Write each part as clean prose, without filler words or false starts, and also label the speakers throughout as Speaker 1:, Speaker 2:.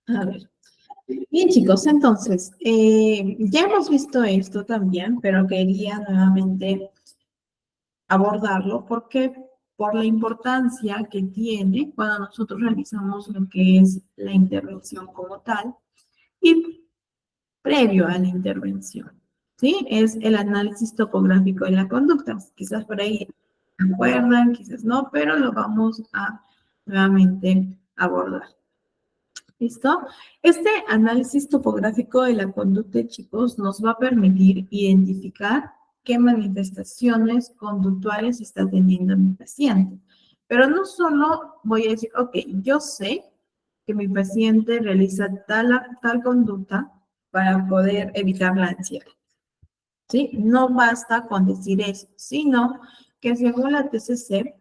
Speaker 1: A ver. Bien, chicos, entonces, ya hemos visto esto también, pero quería nuevamente abordarlo porque por la importancia que tiene cuando nosotros realizamos lo que es la intervención como tal y previo a la intervención, ¿sí? Es el análisis topográfico de la conducta. Quizás por ahí se acuerdan, quizás no, pero lo vamos a nuevamente abordar. ¿Listo? Este análisis topográfico de la conducta, chicos, nos va a permitir identificar qué manifestaciones conductuales está teniendo mi paciente. Pero no solo voy a decir, ok, yo sé que mi paciente realiza tal conducta para poder evitar la ansiedad. ¿Sí? No basta con decir eso, sino que según la TCC,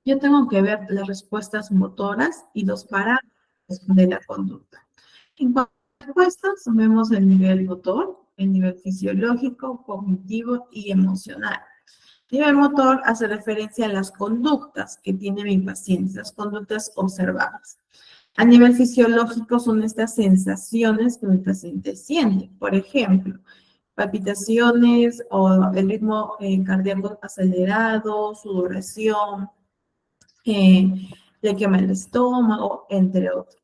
Speaker 1: yo tengo que ver las respuestas motoras y los parámetros de la conducta. En cuanto a respuestas, vemos el nivel motor, el nivel fisiológico, cognitivo y emocional. El nivel motor hace referencia a las conductas que tiene mi paciente, las conductas observadas. A nivel fisiológico son estas sensaciones que mi paciente siente. Por ejemplo, palpitaciones o el ritmo cardíaco acelerado, sudoración, le quema el estómago, entre otros.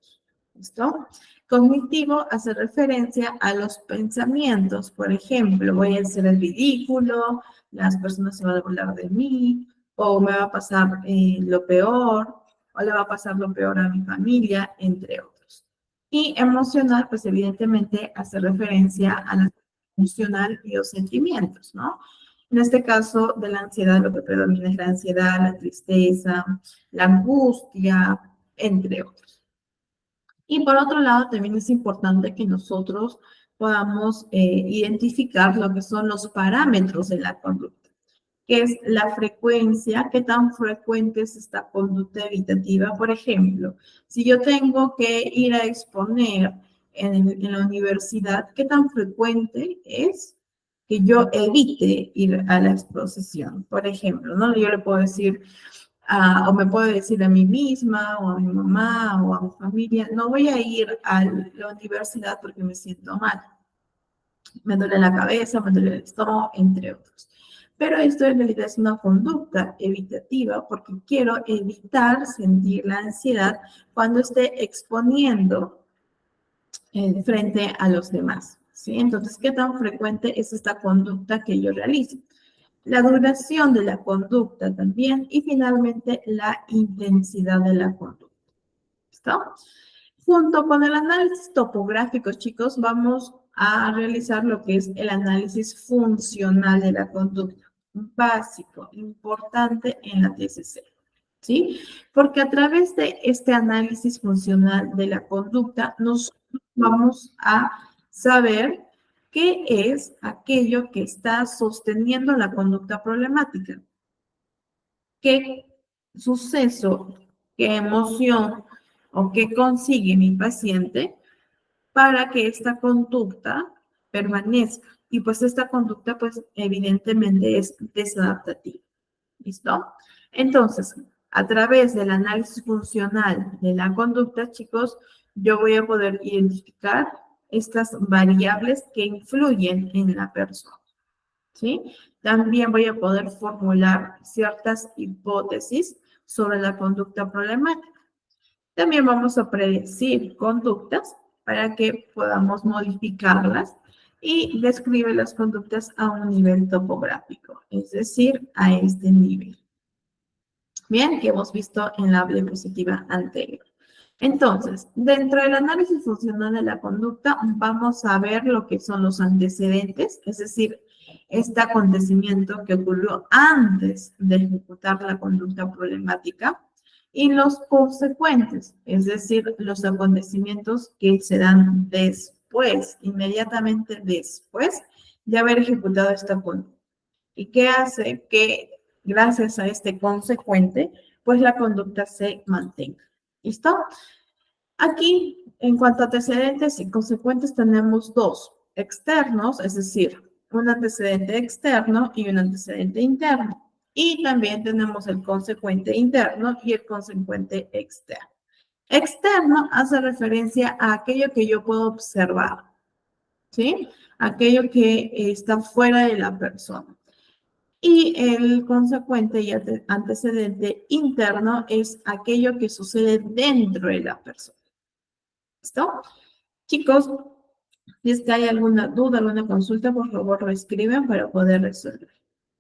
Speaker 1: ¿Listo? Cognitivo hace referencia a los pensamientos. Por ejemplo, voy a hacer el ridículo, las personas se van a burlar de mí, o me va a pasar lo peor, o le va a pasar lo peor a mi familia, entre otros. Y emocional, pues evidentemente hace referencia a la emocional y los sentimientos, ¿no? En este caso de la ansiedad, lo que predomina es la ansiedad, la tristeza, la angustia, entre otros. Y por otro lado, también es importante que nosotros podamos identificar lo que son los parámetros de la conducta, que es la frecuencia, qué tan frecuente es esta conducta evitativa. Por ejemplo, si yo tengo que ir a exponer en la universidad, qué tan frecuente es que yo evite ir a la exposición. Por ejemplo, ¿no? Yo le puedo decir, o me puedo decir a mí misma, o a mi mamá, o a mi familia, no voy a ir a la universidad porque me siento mal. Me duele la cabeza, me duele el estómago, entre otros. Pero esto en realidad es una conducta evitativa porque quiero evitar sentir la ansiedad cuando esté exponiendo frente a los demás. ¿Sí? Entonces, ¿qué tan frecuente es esta conducta que yo realizo? La duración de la conducta también y finalmente la intensidad de la conducta. ¿Listo? Junto con el análisis topográfico, chicos, vamos a realizar lo que es el análisis funcional de la conducta. Básico, importante en la TCC. ¿Sí? Porque a través de este análisis funcional de la conducta, nos vamos a saber qué es aquello que está sosteniendo la conducta problemática. ¿Qué suceso, qué emoción o qué consigue mi paciente para que esta conducta permanezca? Y pues esta conducta, pues evidentemente es desadaptativa. ¿Listo? Entonces, a través del análisis funcional de la conducta, chicos, yo voy a poder identificar estas variables que influyen en la persona. ¿Sí? También voy a poder formular ciertas hipótesis sobre la conducta problemática. También vamos a predecir conductas para que podamos modificarlas y describe las conductas a un nivel topográfico, es decir, a este nivel. Bien, que hemos visto en la diapositiva anterior. Entonces, dentro del análisis funcional de la conducta, vamos a ver lo que son los antecedentes, es decir, este acontecimiento que ocurrió antes de ejecutar la conducta problemática, y los consecuentes, es decir, los acontecimientos que se dan después, inmediatamente después de haber ejecutado esta conducta. ¿Y qué hace que gracias a este consecuente, pues la conducta se mantenga? ¿Listo? Aquí, en cuanto a antecedentes y consecuentes, tenemos dos: externos, es decir, un antecedente externo y un antecedente interno. Y también tenemos el consecuente interno y el consecuente externo. Externo hace referencia a aquello que yo puedo observar, ¿sí? Aquello que está fuera de la persona. Y el consecuente y antecedente interno es aquello que sucede dentro de la persona. ¿Listo? Chicos, si es que hay alguna duda, alguna consulta, por favor lo escriben para poder resolver.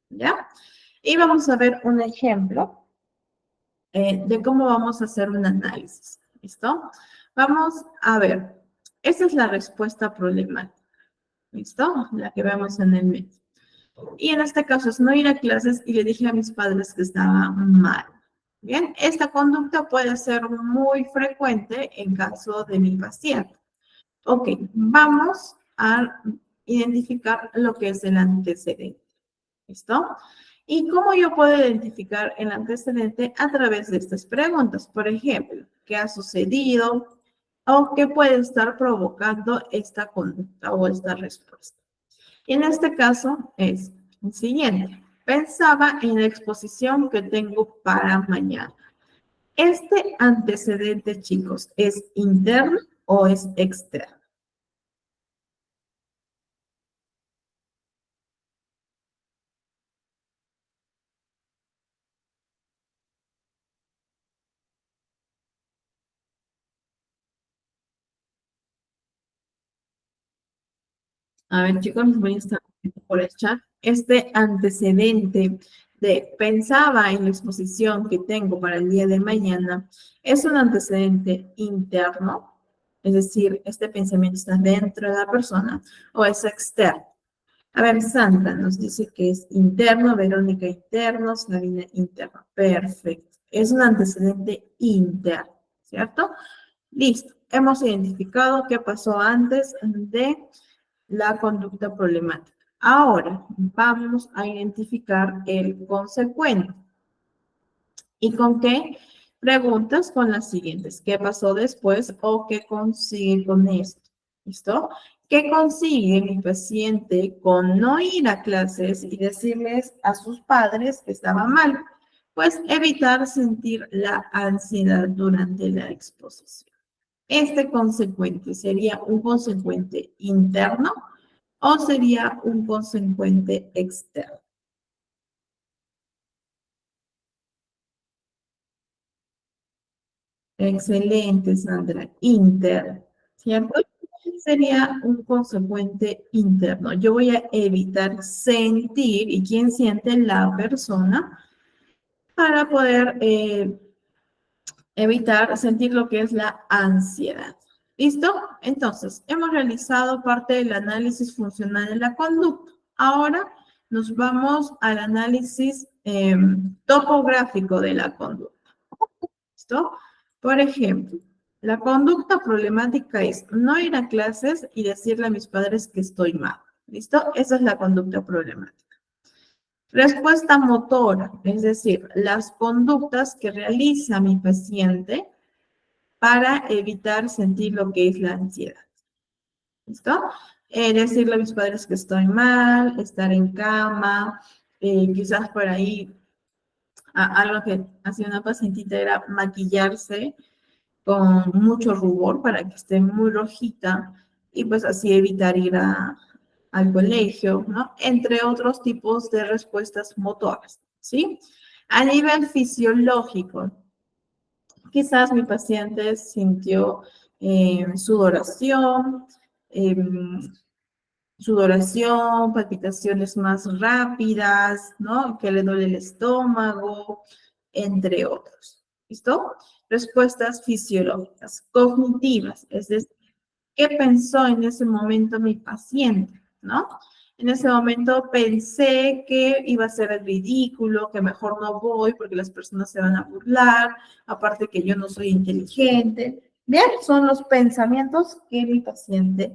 Speaker 1: ¿Ya? Y vamos a ver un ejemplo de cómo vamos a hacer un análisis. ¿Listo? Vamos a ver. Esa es la respuesta problemática. ¿Listo? La que vemos en el medio. Y en este caso es no ir a clases y le dije a mis padres que estaba mal. Bien, esta conducta puede ser muy frecuente en caso de mi paciente. Ok, vamos a identificar lo que es el antecedente. ¿Listo? ¿Y cómo yo puedo identificar el antecedente? A través de estas preguntas. Por ejemplo, ¿qué ha sucedido? ¿O qué puede estar provocando esta conducta o esta respuesta? Y en este caso es el siguiente. Pensaba en la exposición que tengo para mañana. ¿Este antecedente, chicos, es interno o es externo? A ver, chicos, les voy a estar por el chat. Este antecedente de pensaba en la exposición que tengo para el día de mañana es un antecedente interno, es decir, este pensamiento está dentro de la persona o es externo. A ver, Sandra nos dice que es interno, Verónica interno, Sabina interno. Perfecto. Es un antecedente interno, ¿cierto? Listo. Hemos identificado qué pasó antes de la conducta problemática. Ahora vamos a identificar el consecuente. ¿Y con qué? Preguntas con las siguientes. ¿Qué pasó después o qué consigue con esto? ¿Listo? ¿Qué consigue mi paciente con no ir a clases y decirles a sus padres que estaba mal? Pues evitar sentir la ansiedad durante la exposición. Este consecuente sería un consecuente interno o sería un consecuente externo. Excelente, Sandra. Interno, ¿cierto? Sería un consecuente interno. Yo voy a evitar sentir, ¿y quién siente? La persona, para poder evitar sentir lo que es la ansiedad. ¿Listo? Entonces, hemos realizado parte del análisis funcional de la conducta. Ahora nos vamos al análisis topográfico de la conducta. ¿Listo? Por ejemplo, la conducta problemática es no ir a clases y decirle a mis padres que estoy mal. ¿Listo? Esa es la conducta problemática. Respuesta motora, es decir, las conductas que realiza mi paciente para evitar sentir lo que es la ansiedad. ¿Listo? Decirle a mis padres que estoy mal, estar en cama, quizás por ahí algo que hacía una pacientita era maquillarse con mucho rubor para que esté muy rojita y pues así evitar ir al colegio, ¿no? Entre otros tipos de respuestas motoras, ¿sí? A nivel fisiológico, quizás mi paciente sintió sudoración, eh, sudoración, palpitaciones más rápidas, ¿no? Que le duele el estómago, entre otros. ¿Listo? Respuestas fisiológicas, cognitivas, es decir, ¿qué pensó en ese momento mi paciente? ¿No? En ese momento pensé que iba a ser el ridículo, que mejor no voy porque las personas se van a burlar, aparte que yo no soy inteligente. Bien, son los pensamientos que mi paciente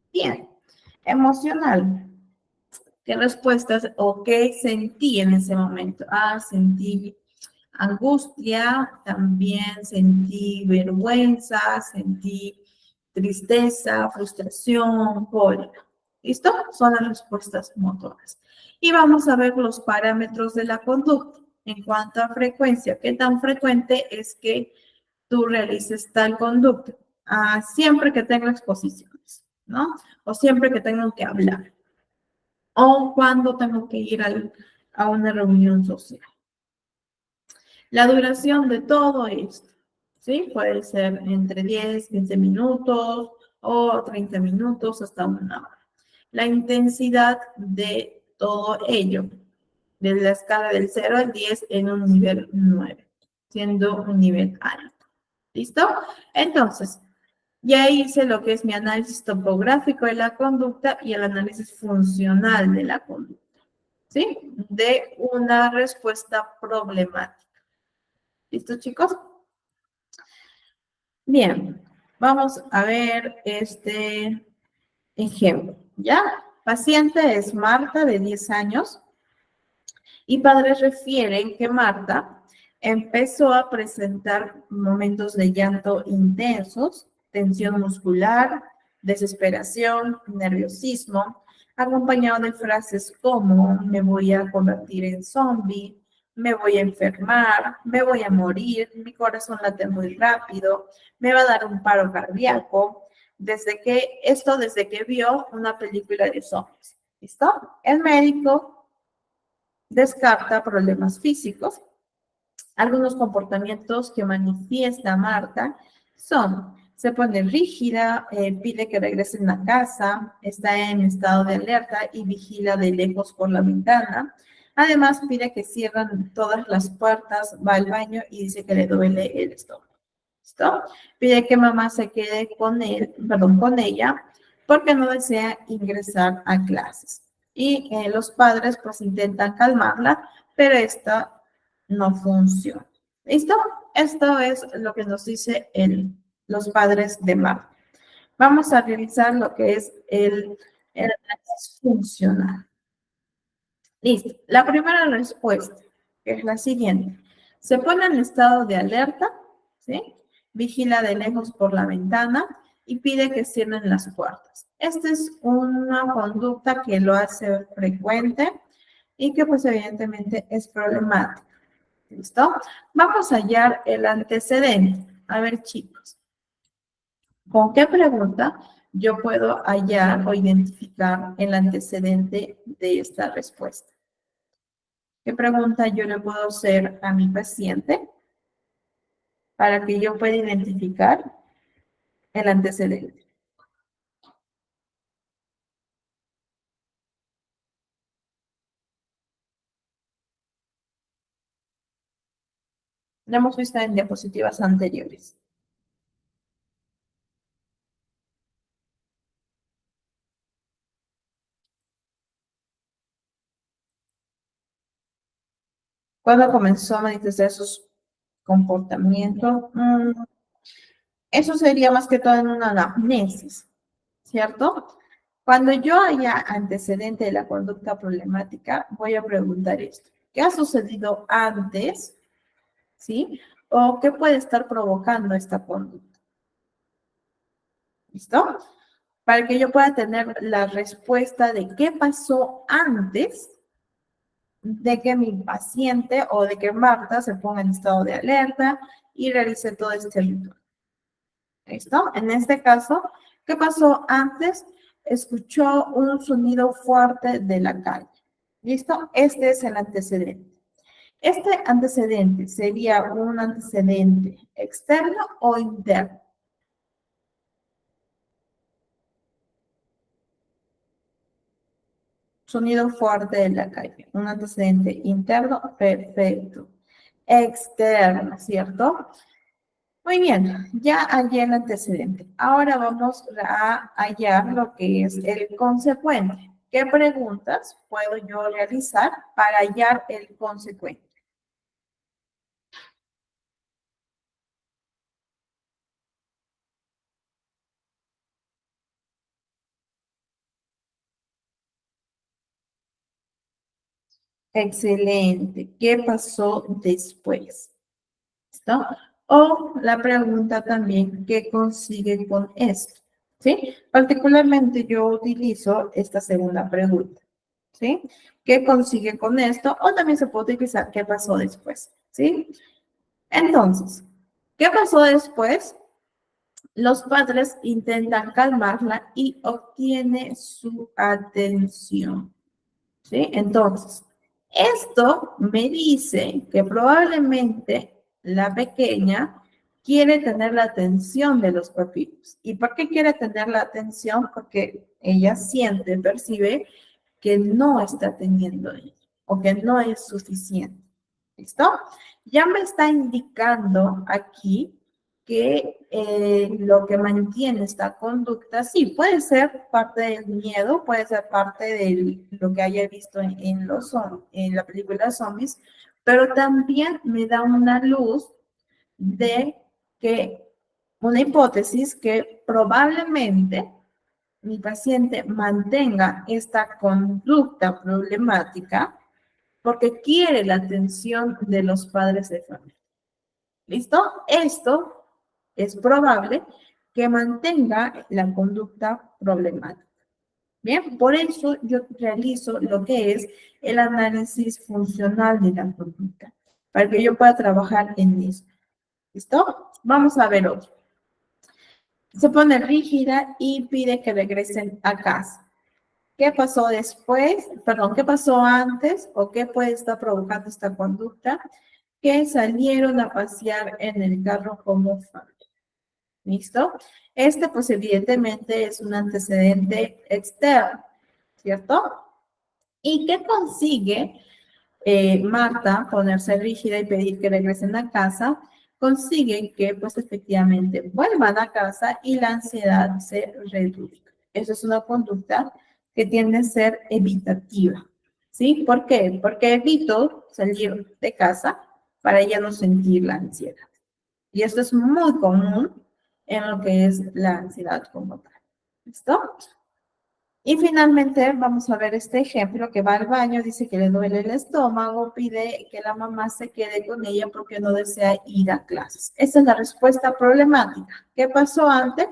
Speaker 1: tiene. Emocional. ¿Qué respuestas o qué sentí en ese momento? Ah, sentí angustia, también sentí vergüenza, sentí tristeza, frustración, cólera. ¿Listo? Son las respuestas motoras. Y vamos a ver los parámetros de la conducta. En cuanto a frecuencia, ¿qué tan frecuente es que tú realices tal conducta, siempre que tenga exposiciones, ¿no? O siempre que tengo que hablar, o cuando tengo que ir a una reunión social. La duración de todo esto, ¿sí? Puede ser entre 10, 15 minutos o 30 minutos hasta una hora. La intensidad de todo ello, desde la escala del 0 al 10 en un nivel 9, siendo un nivel alto. ¿Listo? Entonces, ya hice lo que es mi análisis topográfico de la conducta y el análisis funcional de la conducta, ¿sí? De una respuesta problemática. ¿Listo, chicos? Bien, vamos a ver este ejemplo, ¿ya? Paciente es Marta, de 10 años, y padres refieren que Marta empezó a presentar momentos de llanto intensos, tensión muscular, desesperación, nerviosismo, acompañado de frases como me voy a convertir en zombie, me voy a enfermar, me voy a morir, mi corazón late muy rápido, me va a dar un paro cardíaco, desde que vio una película de zombies. ¿Listo? El médico descarta problemas físicos. Algunos comportamientos que manifiesta Marta son, se pone rígida, pide que regresen a casa, está en estado de alerta y vigila de lejos por la ventana. Además, pide que cierren todas las puertas, va al baño y dice que le duele el estómago. ¿Listo? Pide que mamá se quede con con ella, porque no desea ingresar a clases. Y los padres pues intentan calmarla, pero esta no funciona. ¿Listo? Esto es lo que nos dice los padres de Marta. Vamos a revisar lo que es el análisis funcional. Listo. La primera respuesta, que es la siguiente. Se pone en estado de alerta, ¿sí? Vigila de lejos por la ventana y pide que cierren las puertas. Esta es una conducta que lo hace frecuente y que pues evidentemente es problemática. ¿Listo? Vamos a hallar el antecedente. A ver, chicos, ¿con qué pregunta yo puedo hallar o identificar el antecedente de esta respuesta? ¿Qué pregunta yo le puedo hacer a mi paciente para que yo pueda identificar el antecedente? Lo hemos visto en diapositivas anteriores. ¿Cuándo comenzó a manifestar sus comportamientos? Eso sería más que todo en una anamnesis, ¿cierto? Cuando yo haya antecedente de la conducta problemática, voy a preguntar esto. ¿Qué ha sucedido antes? ¿Sí? ¿O qué puede estar provocando esta conducta? ¿Listo? Para que yo pueda tener la respuesta de qué pasó antes de que mi paciente o de que Marta se ponga en estado de alerta y realice todo este ritual. ¿Listo? En este caso, ¿qué pasó antes? Escuchó un sonido fuerte de la calle. ¿Listo? Este es el antecedente. Este antecedente sería un antecedente externo o interno. Sonido fuerte de la calle. Un antecedente interno, perfecto. Externo, ¿cierto? Muy bien, ya hallé el antecedente. Ahora vamos a hallar lo que es el consecuente. ¿Qué preguntas puedo yo realizar para hallar el consecuente? Excelente. ¿Qué pasó después? ¿Listo? O la pregunta también, ¿qué consigue con esto? ¿Sí? Particularmente yo utilizo esta segunda pregunta. ¿Sí? ¿Qué consigue con esto? O también se puede utilizar, ¿qué pasó después? ¿Sí? Entonces, ¿Qué pasó después? Los padres intentan calmarla y obtiene su atención. ¿Sí? Entonces, esto me dice que probablemente la pequeña quiere tener la atención de los papitos. ¿Y por qué quiere tener la atención? Porque ella siente, percibe que no está teniendo eso o que no es suficiente. ¿Listo? Ya me está indicando aquí que lo que mantiene esta conducta, sí, puede ser parte del miedo, puede ser parte de lo que haya visto en la película Zombies, pero también me da una luz de que una hipótesis que probablemente mi paciente mantenga esta conducta problemática porque quiere la atención de los padres de familia. ¿Listo? Esto es probable que mantenga la conducta problemática. Bien, por eso yo realizo lo que es el análisis funcional de la conducta, para que yo pueda trabajar en eso. ¿Listo? Vamos a ver otro. Se pone rígida y pide que regresen a casa. ¿Qué pasó después? Perdón, ¿qué pasó antes o qué puede estar provocando esta conducta? Que salieron a pasear en el carro como familia. ¿Listo? Este, pues evidentemente es un antecedente externo, ¿cierto? ¿Y qué consigue Marta ponerse rígida y pedir que regresen a casa? Consiguen que, pues efectivamente, vuelvan a casa y la ansiedad se reduzca. Eso es una conducta que tiende a ser evitativa, ¿sí? ¿Por qué? Porque evito salir de casa para ya no sentir la ansiedad. Y esto es muy común en lo que es la ansiedad como tal. ¿Listo? Y finalmente vamos a ver este ejemplo que va al baño, dice que le duele el estómago, pide que la mamá se quede con ella porque no desea ir a clases. Esa es la respuesta problemática. ¿Qué pasó antes?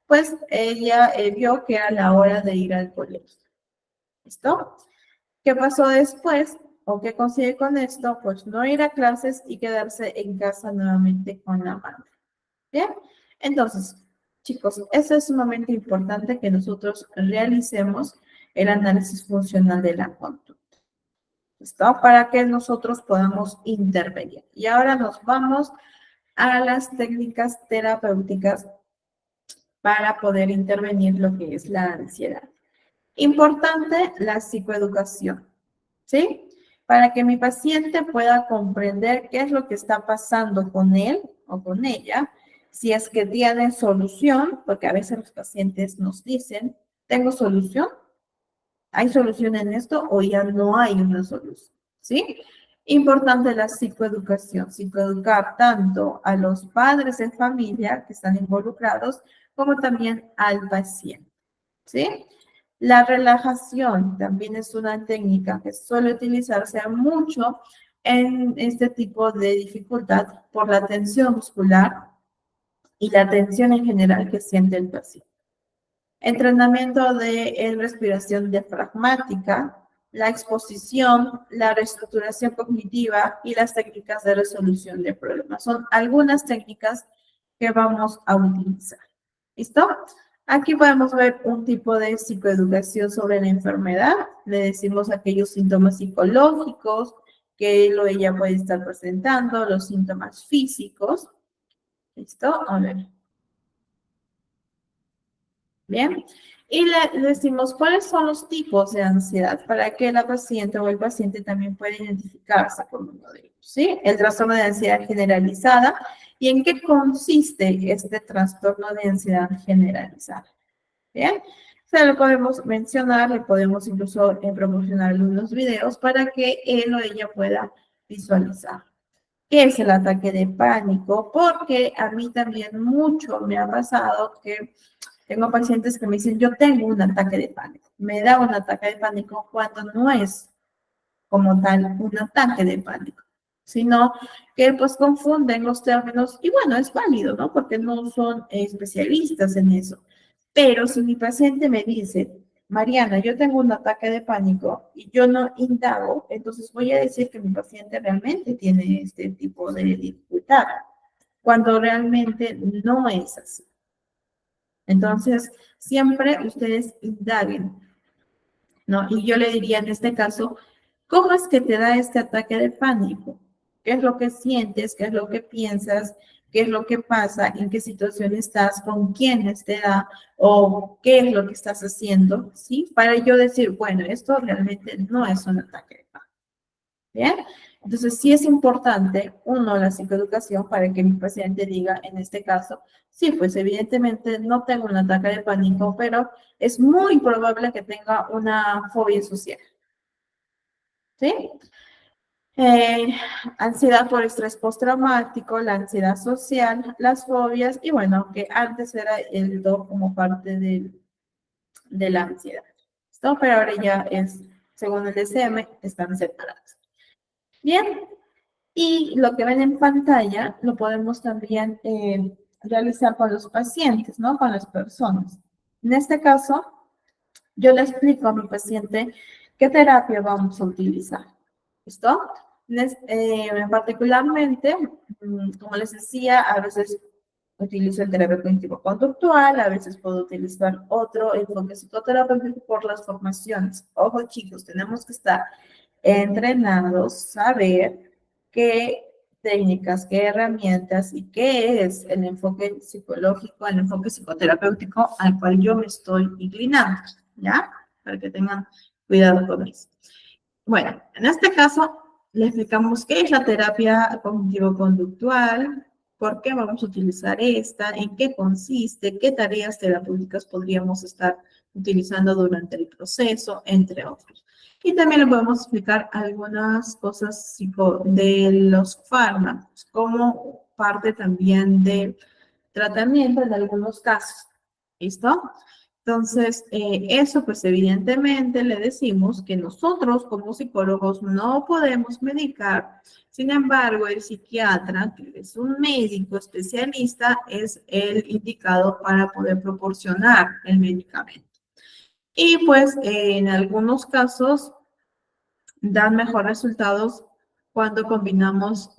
Speaker 1: Pues ella vio que era la hora de ir al colegio. ¿Listo? ¿Qué pasó después? ¿O qué consigue con esto? Pues no ir a clases y quedarse en casa nuevamente con la madre. ¿Bien? Entonces, chicos, eso es sumamente importante que nosotros realicemos el análisis funcional de la conducta. ¿Listo? Para que nosotros podamos intervenir. Y ahora nos vamos a las técnicas terapéuticas para poder intervenir lo que es la ansiedad. Importante la psicoeducación, ¿sí? Para que mi paciente pueda comprender qué es lo que está pasando con él o con ella, si es que tiene solución, porque a veces los pacientes nos dicen, ¿tengo solución? ¿Hay solución en esto o ya no hay una solución? ¿Sí? Importante la psicoeducación, psicoeducar tanto a los padres de familia que están involucrados como también al paciente, ¿sí? La relajación también es una técnica que suele utilizarse mucho en este tipo de dificultad por la tensión muscular y la tensión en general que siente el paciente. Entrenamiento de respiración diafragmática, la exposición, la reestructuración cognitiva y las técnicas de resolución de problemas. Son algunas técnicas que vamos a utilizar. ¿Listo? Aquí podemos ver un tipo de psicoeducación sobre la enfermedad. Le decimos aquellos síntomas psicológicos que él o ella puede estar presentando, los síntomas físicos. ¿Listo? A ver. Bien. Y le decimos cuáles son los tipos de ansiedad para que la paciente o el paciente también pueda identificarse con uno de ellos. ¿Sí? El trastorno de ansiedad generalizada y en qué consiste este trastorno de ansiedad generalizada. Bien, se lo podemos mencionar, le podemos incluso proporcionar algunos videos para que él o ella pueda visualizar. ¿Qué es el ataque de pánico? Porque a mí también mucho me ha pasado que tengo pacientes que me dicen, yo tengo un ataque de pánico. Me da un ataque de pánico cuando no es como tal un ataque de pánico, sino que pues confunden los términos y bueno, es válido, ¿no? Porque no son especialistas en eso. Pero si mi paciente me dice, Mariana, yo tengo un ataque de pánico y yo no indago, entonces voy a decir que mi paciente realmente tiene este tipo de dificultad. cuando realmente no es así. Entonces, siempre ustedes indaguen, ¿no? Y yo le diría en este caso, ¿cómo es que te da este ataque de pánico? ¿Qué es lo que sientes? ¿Qué es lo que piensas? ¿Qué es lo que pasa? ¿En qué situación estás? ¿Con quiénes te da? ¿O qué es lo que estás haciendo? ¿Sí? Para yo decir, bueno, esto realmente no es un ataque de pánico. ¿Bien? Entonces, sí es importante, uno, la psicoeducación para que mi paciente diga, en este caso, sí, pues evidentemente no tengo un ataque de pánico, pero es muy probable que tenga una fobia social. ¿Sí? Eh, Ansiedad por estrés postraumático, la ansiedad social, las fobias, y bueno, que antes era el DOC como parte de la ansiedad. ¿Listo? Pero ahora ya es, según el DSM, están separadas. Bien, y lo que ven en pantalla lo podemos también realizar con los pacientes, ¿no? Con las personas. En este caso, yo le explico a mi paciente qué terapia vamos a utilizar. ¿Listo? Particularmente, como les decía, a veces utilizo el terapia cognitivo-conductual, a veces puedo utilizar otro enfoque psicoterapéutico por las formaciones. Ojo, chicos, tenemos que estar entrenados, saber qué técnicas, qué herramientas y qué es el enfoque psicológico, el enfoque psicoterapéutico al cual yo me estoy inclinando, ¿ya? Para que tengan cuidado con eso. Bueno, en este caso, le explicamos qué es la terapia cognitivo-conductual, por qué vamos a utilizar esta, en qué consiste, qué tareas terapéuticas podríamos estar utilizando durante el proceso, entre otros. Y también le podemos explicar algunas cosas de los fármacos, como parte también de tratamiento en algunos casos. ¿Listo? Entonces, eso pues evidentemente le decimos que nosotros como psicólogos no podemos medicar. Sin embargo, el psiquiatra, que es un médico especialista, es el indicado para poder proporcionar el medicamento. Y pues en algunos casos dan mejores resultados cuando combinamos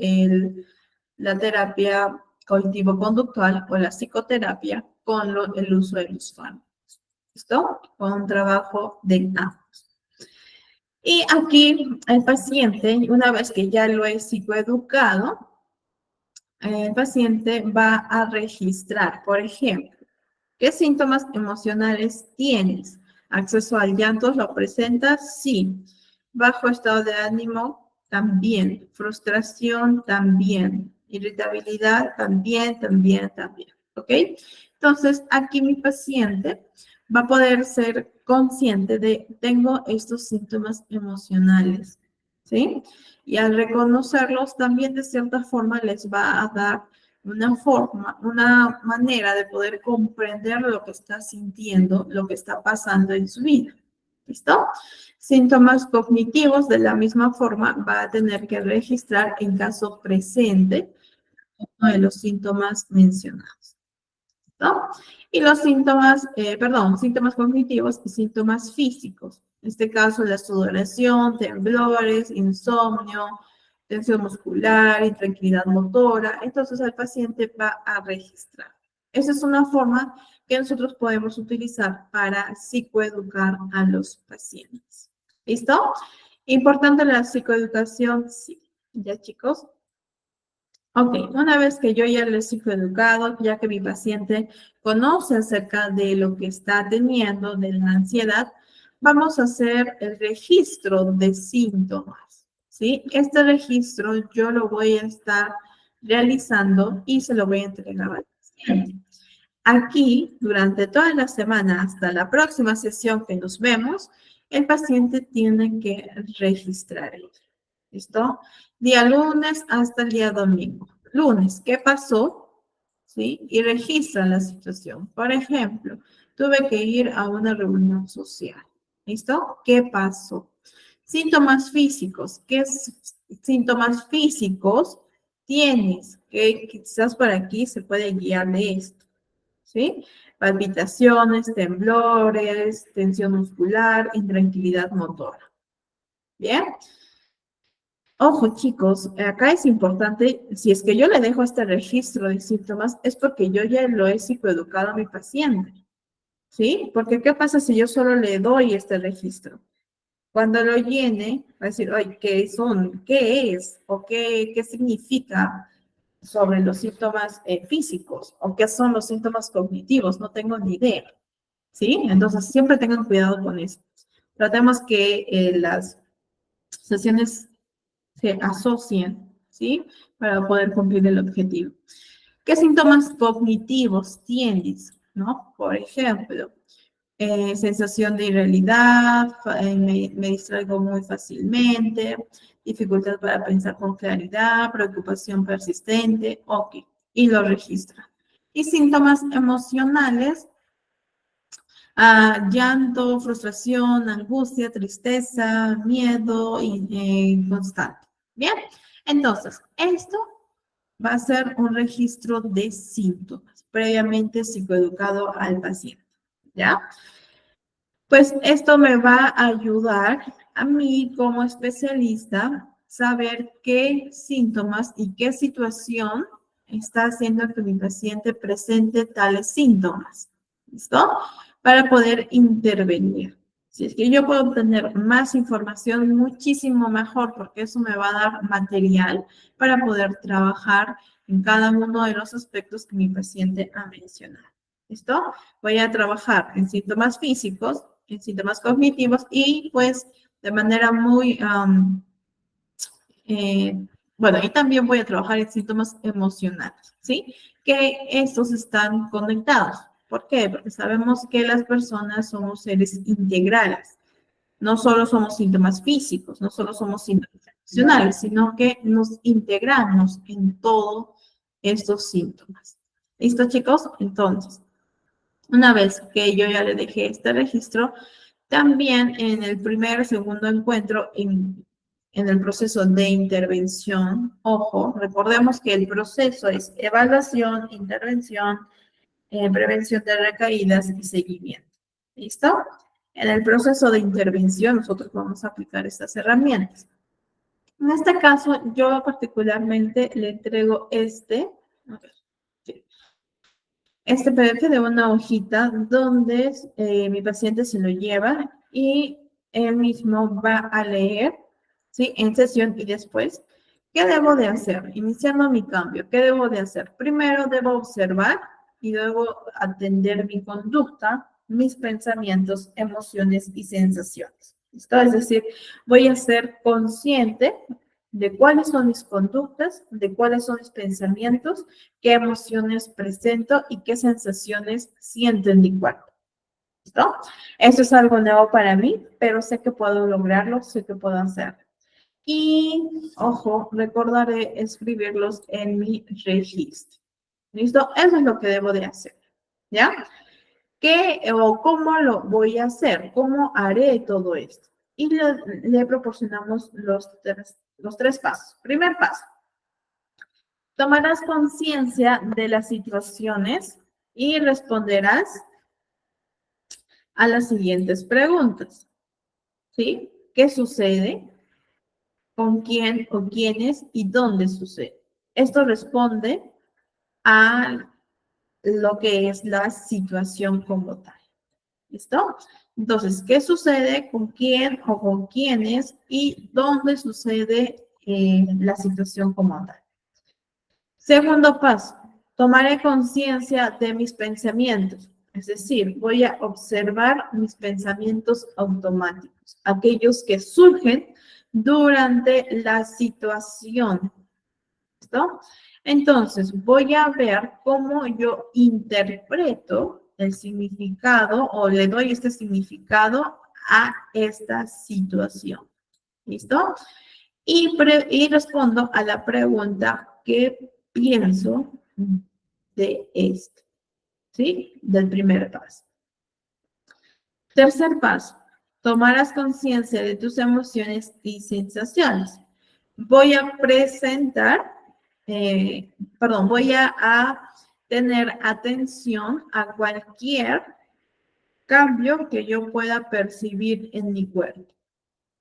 Speaker 1: la terapia cognitivo-conductual o la psicoterapia con el uso de los fármacos. ¿Listo? Con un trabajo de ambos. Y aquí el paciente, una vez que ya lo he psicoeducado, el paciente va a registrar, por ejemplo, ¿qué síntomas emocionales tienes? ¿Acceso al llanto lo presentas? Sí. ¿Bajo estado de ánimo? También. ¿Frustración? También. ¿Irritabilidad? También, también, también. ¿Ok? Entonces, aquí mi paciente va a poder ser consciente de, tengo estos síntomas emocionales, ¿sí? Y al reconocerlos, también de cierta forma les va a dar una forma, una manera de poder comprender lo que está sintiendo, lo que está pasando en su vida. ¿Listo? Síntomas cognitivos, de la misma forma, va a tener que registrar en caso presente uno de los síntomas mencionados. ¿No? Y los síntomas, síntomas cognitivos y síntomas físicos. En este caso, la sudoración, temblores, insomnio, tensión muscular, intranquilidad motora. Entonces, el paciente va a registrar. Esa es una forma que nosotros podemos utilizar para psicoeducar a los pacientes. ¿Listo? Importante la psicoeducación, sí. ¿Ya, chicos? Ok, una vez que yo ya les he educado, ya que mi paciente conoce acerca de lo que está teniendo, de la ansiedad, vamos a hacer el registro de síntomas, ¿sí? Este registro yo lo voy a estar realizando y se lo voy a entregar al paciente. Aquí, durante toda la semana, hasta la próxima sesión que nos vemos, el paciente tiene que registrar ello. ¿Listo? Día lunes hasta el día domingo. Lunes, ¿qué pasó? ¿Sí? Y registra la situación. Por ejemplo, tuve que ir a una reunión social. ¿Listo? ¿Qué pasó? Síntomas físicos. ¿Qué síntomas físicos tienes? Que quizás por aquí se puede guiar de esto. ¿Sí? Palpitaciones, temblores, tensión muscular, intranquilidad motora. ¿Bien? Ojo, chicos, acá es importante, si es que yo le dejo este registro de síntomas, es porque yo ya lo he psicoeducado a mi paciente, ¿sí? Porque ¿qué pasa si yo solo le doy este registro? Cuando lo llene, va a decir, oye, ¿qué son? ¿Qué es? ¿O qué significa sobre los síntomas físicos? ¿O qué son los síntomas cognitivos? No tengo ni idea, ¿sí? Entonces, siempre tengan cuidado con eso. Tratemos que las sesiones se asocian, ¿sí? Para poder cumplir el objetivo. ¿Qué síntomas cognitivos tienes? ¿No? Por ejemplo, sensación de irrealidad, me distraigo muy fácilmente, dificultad para pensar con claridad, preocupación persistente, ok, y lo registra. Y síntomas emocionales, llanto, frustración, angustia, tristeza, miedo y constante. Bien, entonces, esto va a ser un registro de síntomas previamente psicoeducado al paciente, ¿ya? Pues esto me va a ayudar a mí como especialista saber qué síntomas y qué situación está haciendo que mi paciente presente tales síntomas. ¿Listo? Para poder intervenir. Si es que yo puedo obtener más información, muchísimo mejor, porque eso me va a dar material para poder trabajar en cada uno de los aspectos que mi paciente ha mencionado. ¿Listo? Voy a trabajar en síntomas físicos, en síntomas cognitivos y pues de manera muy, bueno, y también voy a trabajar en síntomas emocionales, ¿sí? Que estos están conectados. ¿Por qué? Porque sabemos que las personas somos seres integrales. No solo somos síntomas físicos, no solo somos síntomas emocionales, sino que nos integramos en todos estos síntomas. ¿Listo, chicos? Entonces, una vez que yo ya le dejé este registro, también en el primer, segundo encuentro, en el proceso de intervención, ojo, recordemos que el proceso es evaluación, intervención, prevención de recaídas y seguimiento. ¿Listo? En el proceso de intervención nosotros vamos a aplicar estas herramientas. En este caso, yo particularmente le entrego este PDF de una hojita donde mi paciente se lo lleva y él mismo va a leer, ¿sí? En sesión y después, ¿qué debo de hacer? Iniciando mi cambio, ¿qué debo de hacer? Primero debo observar y luego atender mi conducta, mis pensamientos, emociones y sensaciones. ¿Listo? Es decir, voy a ser consciente de cuáles son mis conductas, de cuáles son mis pensamientos, qué emociones presento y qué sensaciones siento en mi cuerpo. ¿Listo? Esto es algo nuevo para mí, pero sé que puedo lograrlo, sé que puedo hacerlo. Y, ojo, recordaré escribirlos en mi registro. ¿Listo? Eso es lo que debo de hacer. ¿Ya? ¿Qué o cómo lo voy a hacer? ¿Cómo haré todo esto? Y le proporcionamos los tres pasos. Primer paso, tomarás conciencia de las situaciones y responderás a las siguientes preguntas. ¿Sí? ¿Qué sucede? ¿Con quién o quiénes y dónde sucede? Esto responde a lo que es la situación como tal. ¿Listo? Entonces, ¿qué sucede? ¿Con quién o con quiénes? ¿Y dónde sucede la situación como tal? Segundo paso, tomaré conciencia de mis pensamientos. Es decir, voy a observar mis pensamientos automáticos, aquellos que surgen durante la situación. ¿Listo? Entonces, voy a ver cómo yo interpreto el significado o le doy este significado a esta situación. ¿Listo? Y respondo a la pregunta, ¿qué pienso de esto? ¿Sí? Del primer paso. Tercer paso, tomarás conciencia de tus emociones y sensaciones. Voy a presentar, voy a tener atención a cualquier cambio que yo pueda percibir en mi cuerpo.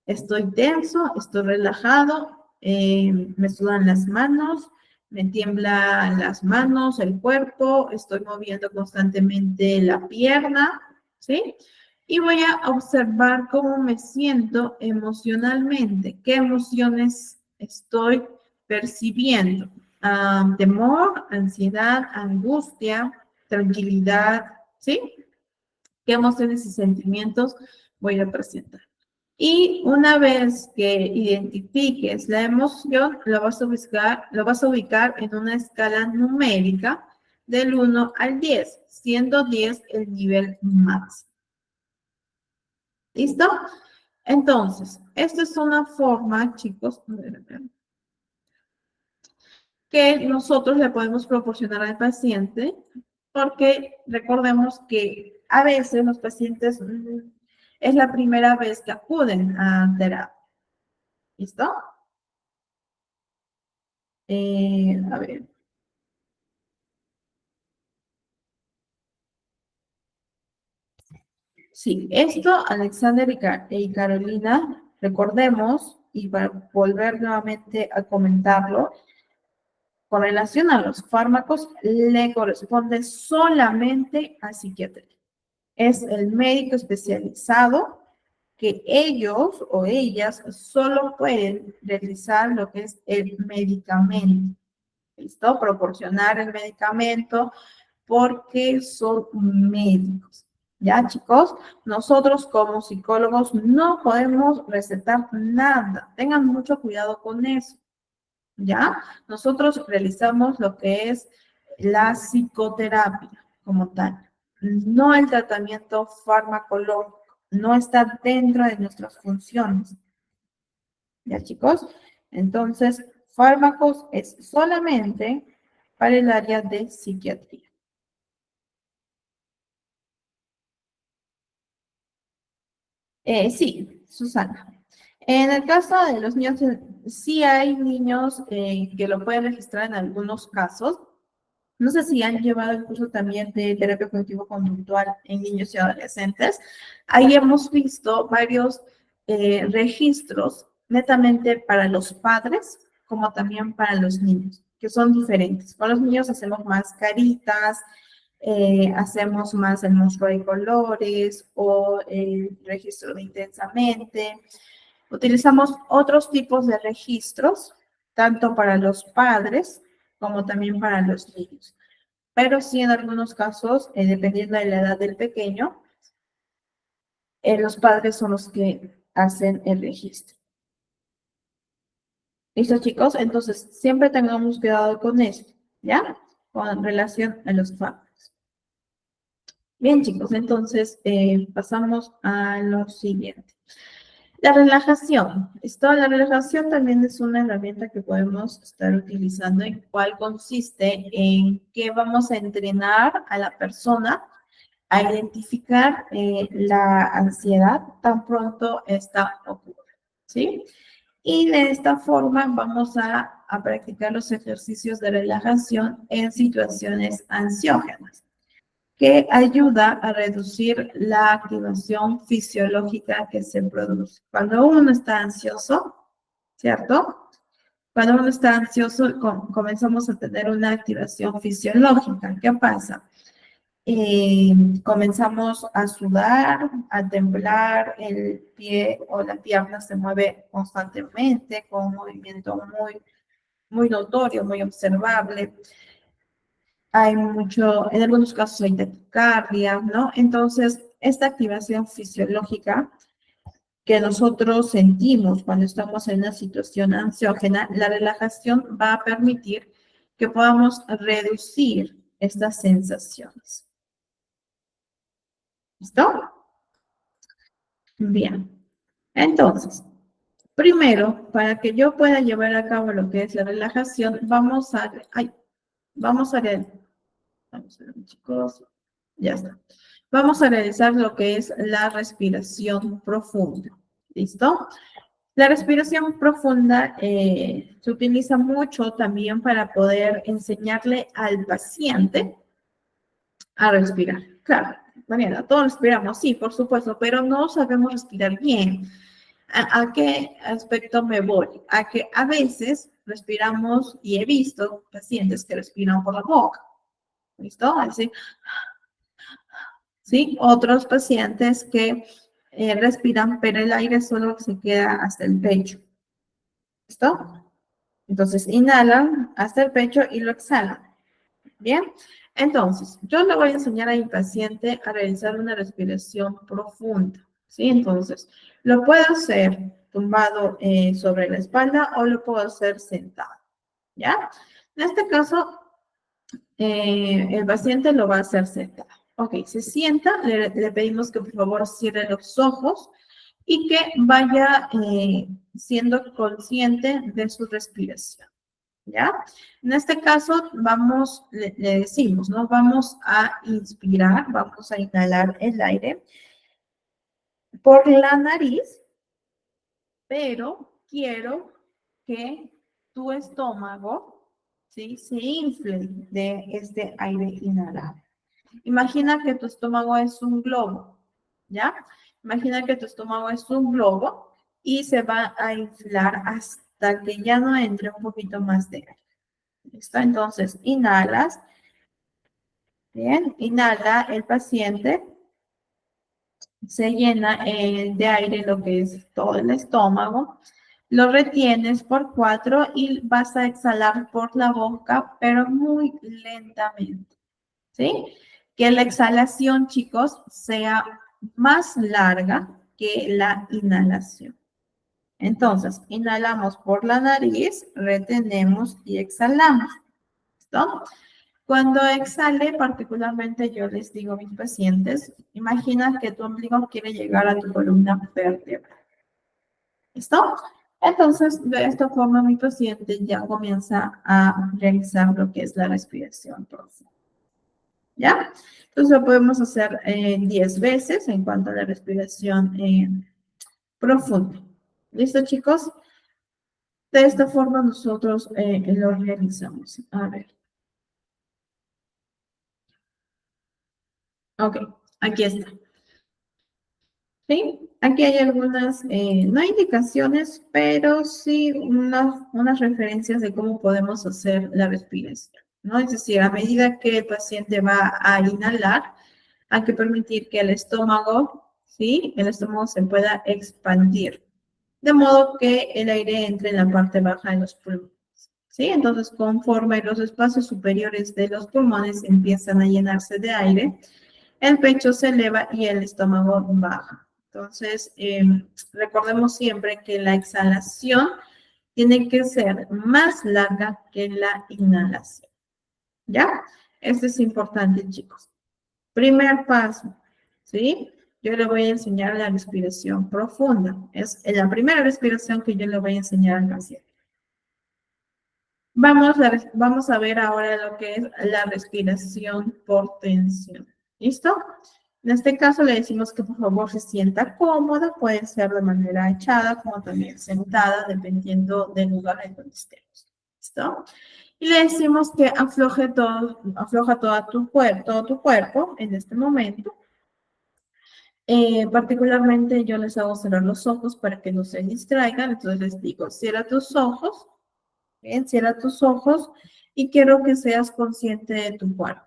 Speaker 1: Estoy tenso, estoy relajado, me sudan las manos, me tiemblan las manos, el cuerpo, estoy moviendo constantemente la pierna, ¿sí? Y voy a observar cómo me siento emocionalmente, qué emociones estoy percibiendo. Temor, ansiedad, angustia, tranquilidad, ¿sí? ¿Qué emociones y sentimientos voy a presentar? Y una vez que identifiques la emoción, lo vas a ubicar en una escala numérica del 1 al 10, siendo 10 el nivel máximo. ¿Listo? Entonces, esta es una forma, chicos, que nosotros le podemos proporcionar al paciente, porque recordemos que a veces los pacientes es la primera vez que acuden a terapia. ¿Listo? A ver. Sí, esto, Alexander y Carolina, recordemos, y para volver nuevamente a comentarlo, con relación a los fármacos, le corresponde solamente a psiquiatría. Es el médico especializado que ellos o ellas solo pueden realizar lo que es el medicamento. ¿Listo? Proporcionar el medicamento porque son médicos. ¿Ya, chicos? Nosotros como psicólogos no podemos recetar nada. Tengan mucho cuidado con eso. ¿Ya? Nosotros realizamos lo que es la psicoterapia como tal, no el tratamiento farmacológico, no está dentro de nuestras funciones. ¿Ya, chicos? Entonces, fármacos es solamente para el área de psiquiatría. Sí, Susana. En el caso de los niños, sí hay niños que lo pueden registrar en algunos casos. No sé si han llevado el curso también de terapia cognitivo-conductual en niños y adolescentes. Ahí hemos visto varios registros netamente para los padres como también para los niños, que son diferentes. Con los niños hacemos más caritas, hacemos más el monstruo de colores o el registro de intensamente. Utilizamos otros tipos de registros, tanto para los padres como también para los niños. Pero sí, en algunos casos, dependiendo de la edad del pequeño, los padres son los que hacen el registro. ¿Listo, chicos? Entonces, siempre tengamos cuidado con esto, ¿ya? Con relación a los fármacos. Bien, chicos, entonces pasamos a lo siguiente. La relajación. La relajación también es una herramienta que podemos estar utilizando, en cual consiste en que vamos a entrenar a la persona a identificar la ansiedad tan pronto esta ocurre, ¿sí? Y de esta forma vamos a practicar los ejercicios de relajación en situaciones ansiógenas, que ayuda a reducir la activación fisiológica que se produce. Cuando uno está ansioso, ¿cierto? Cuando uno está ansioso, comenzamos a tener una activación fisiológica. ¿Qué pasa? Comenzamos a sudar, a temblar, el pie o la pierna se mueve constantemente con un movimiento muy notorio, muy observable. Hay mucho, en algunos casos hay taquicardia, ¿no? Entonces, esta activación fisiológica que nosotros sentimos cuando estamos en una situación ansiógena, la relajación va a permitir que podamos reducir estas sensaciones. ¿Listo? Bien. Entonces, primero, para que yo pueda llevar a cabo lo que es la relajación, vamos a ver, chicos, ya está. Vamos a realizar lo que es la respiración profunda. ¿Listo? La respiración profunda se utiliza mucho también para poder enseñarle al paciente a respirar. Claro, Mariana, todos respiramos, sí, por supuesto, pero no sabemos respirar bien. ¿A qué aspecto me voy? A que a veces respiramos, y he visto pacientes que respiran por la boca. ¿Listo? Así, ¿sí? Otros pacientes que respiran, pero el aire solo se queda hasta el pecho. ¿Listo? Entonces, inhalan hasta el pecho y lo exhalan. Bien, entonces, yo le voy a enseñar a mi paciente a realizar una respiración profunda, ¿sí? Entonces, lo puedo hacer tumbado sobre la espalda o lo puedo hacer sentado, ¿ya? En este caso, el paciente lo va a hacer sentado. Ok, se sienta, le pedimos que por favor cierre los ojos y que vaya siendo consciente de su respiración. ¿Ya? En este caso, le decimos, ¿no? Vamos a inspirar, vamos a inhalar el aire por la nariz, pero quiero que tu estómago, ¿sí? Se infle de este aire inhalado. Imagina que tu estómago es un globo, ¿ya? Imagina que tu estómago es un globo y se va a inflar hasta que ya no entre un poquito más de aire. ¿Listo? Entonces, inhalas. Bien, inhala el paciente, se llena de aire lo que es todo el estómago, lo retienes por 4 y vas a exhalar por la boca, pero muy lentamente, ¿sí? Que la exhalación, chicos, sea más larga que la inhalación. Entonces, inhalamos por la nariz, retenemos y exhalamos. ¿Listo? Cuando exhale, particularmente yo les digo a mis pacientes, imagina que tu ombligo quiere llegar a tu columna vertebral. ¿Listo? Entonces, de esta forma mi paciente ya comienza a realizar lo que es la respiración profunda. ¿Ya? Entonces lo podemos hacer 10 veces en cuanto a la respiración profunda. ¿Listo, chicos? De esta forma nosotros lo realizamos. A ver. Ok, aquí está. ¿Sí? Aquí hay algunas, no indicaciones, pero sí unas referencias de cómo podemos hacer la respiración, ¿no? Es decir, a medida que el paciente va a inhalar, hay que permitir que el estómago, ¿sí? El estómago se pueda expandir, de modo que el aire entre en la parte baja de los pulmones, ¿sí? Entonces, conforme los espacios superiores de los pulmones empiezan a llenarse de aire, el pecho se eleva y el estómago baja. Entonces, recordemos siempre que la exhalación tiene que ser más larga que la inhalación. ¿Ya? Esto es importante, chicos. Primer paso, ¿sí? Yo le voy a enseñar la respiración profunda. Es la primera respiración que yo le voy a enseñar al paciente. Vamos a ver ahora lo que es la respiración por tensión. ¿Listo? En este caso le decimos que por favor se sienta cómoda, puede ser de manera echada como también sentada, dependiendo del lugar en donde estemos. ¿Listo? Y le decimos que afloja todo tu cuerpo en este momento. Particularmente yo les hago cerrar los ojos para que no se distraigan, entonces les digo, cierra tus ojos, bien, cierra tus ojos y quiero que seas consciente de tu cuerpo.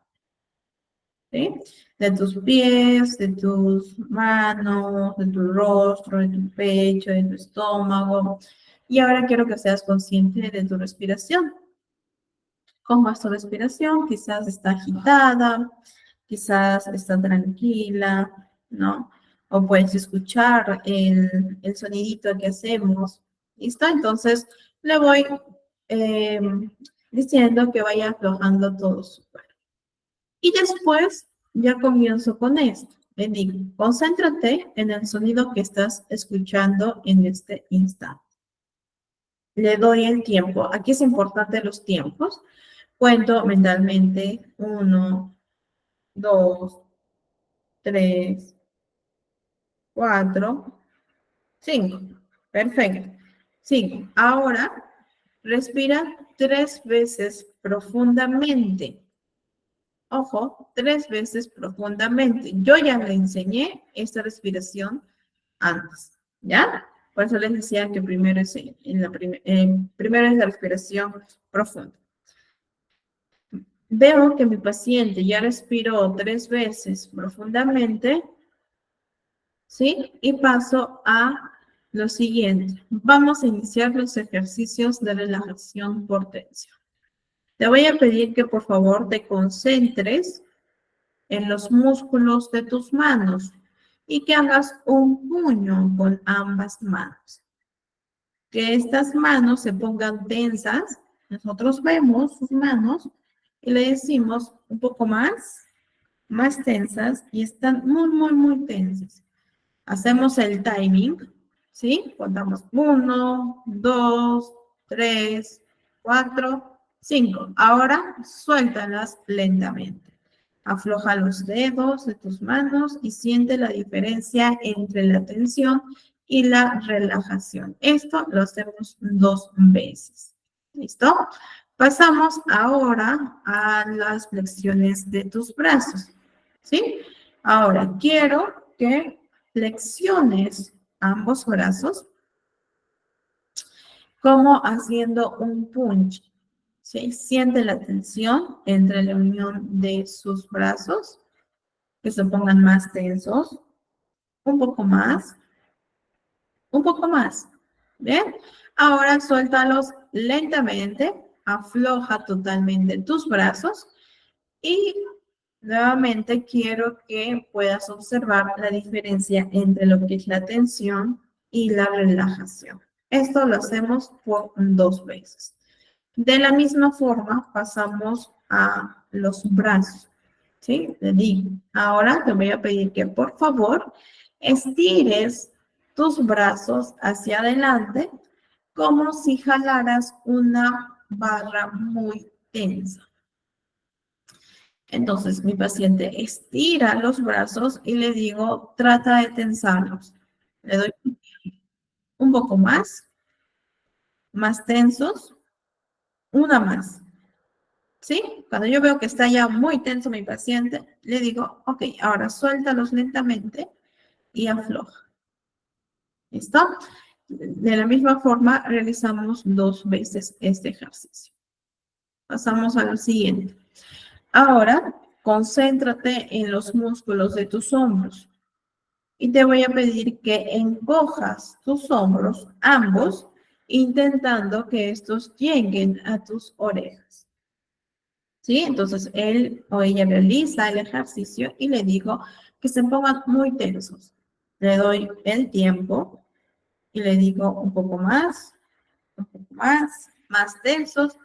Speaker 1: ¿Sí? De tus pies, de tus manos, de tu rostro, de tu pecho, de tu estómago. Y ahora quiero que seas consciente de tu respiración. ¿Cómo es tu respiración? Quizás está agitada, quizás está tranquila, ¿no? O puedes escuchar el sonidito que hacemos. ¿Listo? Entonces le voy eh, diciendo que vaya aflojando todo su cuerpo. Y después ya comienzo con esto. Le digo, concéntrate en el sonido que estás escuchando en este instante. Le doy el tiempo. Aquí es importante los tiempos. Cuento mentalmente 1, 2, 3, 4, 5. Perfecto. 5. Ahora respira 3 veces profundamente. Ojo, 3 veces profundamente. Yo ya le enseñé esta respiración antes, ¿ya? Por eso les decía que primero es, primero es la respiración profunda. Veo que mi paciente ya respiró 3 veces profundamente, ¿sí? Y paso a lo siguiente. Vamos a iniciar los ejercicios de relajación por tensión. Te voy a pedir que por favor te concentres en los músculos de tus manos y que hagas un puño con ambas manos. Que estas manos se pongan tensas. Nosotros vemos sus manos y le decimos un poco más tensas y están muy tensas. Hacemos el timing, ¿sí? Contamos 1, 2, 3, 4, 5. Ahora suéltalas lentamente. Afloja los dedos de tus manos y siente la diferencia entre la tensión y la relajación. Esto lo hacemos 2 veces. ¿Listo? Pasamos ahora a las flexiones de tus brazos. ¿Sí? Ahora quiero que flexiones ambos brazos como haciendo un punch. ¿Sí? Siente la tensión entre la unión de sus brazos, que se pongan más tensos, un poco más, un poco más. ¿Bien? Ahora suéltalos lentamente, afloja totalmente tus brazos y nuevamente quiero que puedas observar la diferencia entre lo que es la tensión y la relajación. Esto lo hacemos por 2 veces. De la misma forma pasamos a los brazos. ¿Sí? Te digo. Ahora te voy a pedir que por favor estires tus brazos hacia adelante como si jalaras una barra muy tensa. Entonces mi paciente estira los brazos y le digo, trata de tensarlos. Le doy un poco más tensos, una más. ¿Sí? Cuando yo veo que está ya muy tenso mi paciente, le digo, ok, ahora suéltalos lentamente y afloja. ¿Listo? De la misma forma, realizamos 2 veces este ejercicio. Pasamos a lo siguiente. Ahora, concéntrate en los músculos de tus hombros. Y te voy a pedir que encojas tus hombros, ambos, intentando que estos lleguen a tus orejas. ¿Sí? Entonces, él o ella realiza el ejercicio y le digo que se pongan muy tensos. Le doy el tiempo y le digo un poco más tensos.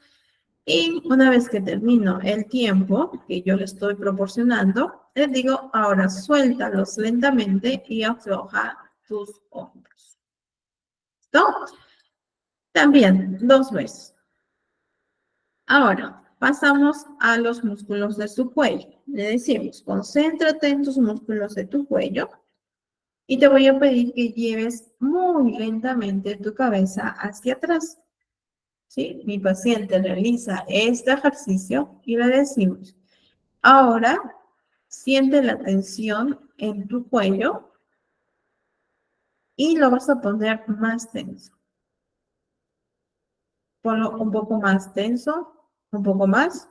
Speaker 1: Y una vez que termino el tiempo que yo le estoy proporcionando, le digo, ahora suéltalos lentamente y afloja tus hombros. ¿Listo? También 2 veces. Ahora, pasamos a los músculos de su cuello. Le decimos, concéntrate en tus músculos de tu cuello y te voy a pedir que lleves muy lentamente tu cabeza hacia atrás. ¿Sí? Mi paciente realiza este ejercicio y le decimos, ahora siente la tensión en tu cuello y lo vas a poner más tenso. Ponlo un poco más tenso, un poco más.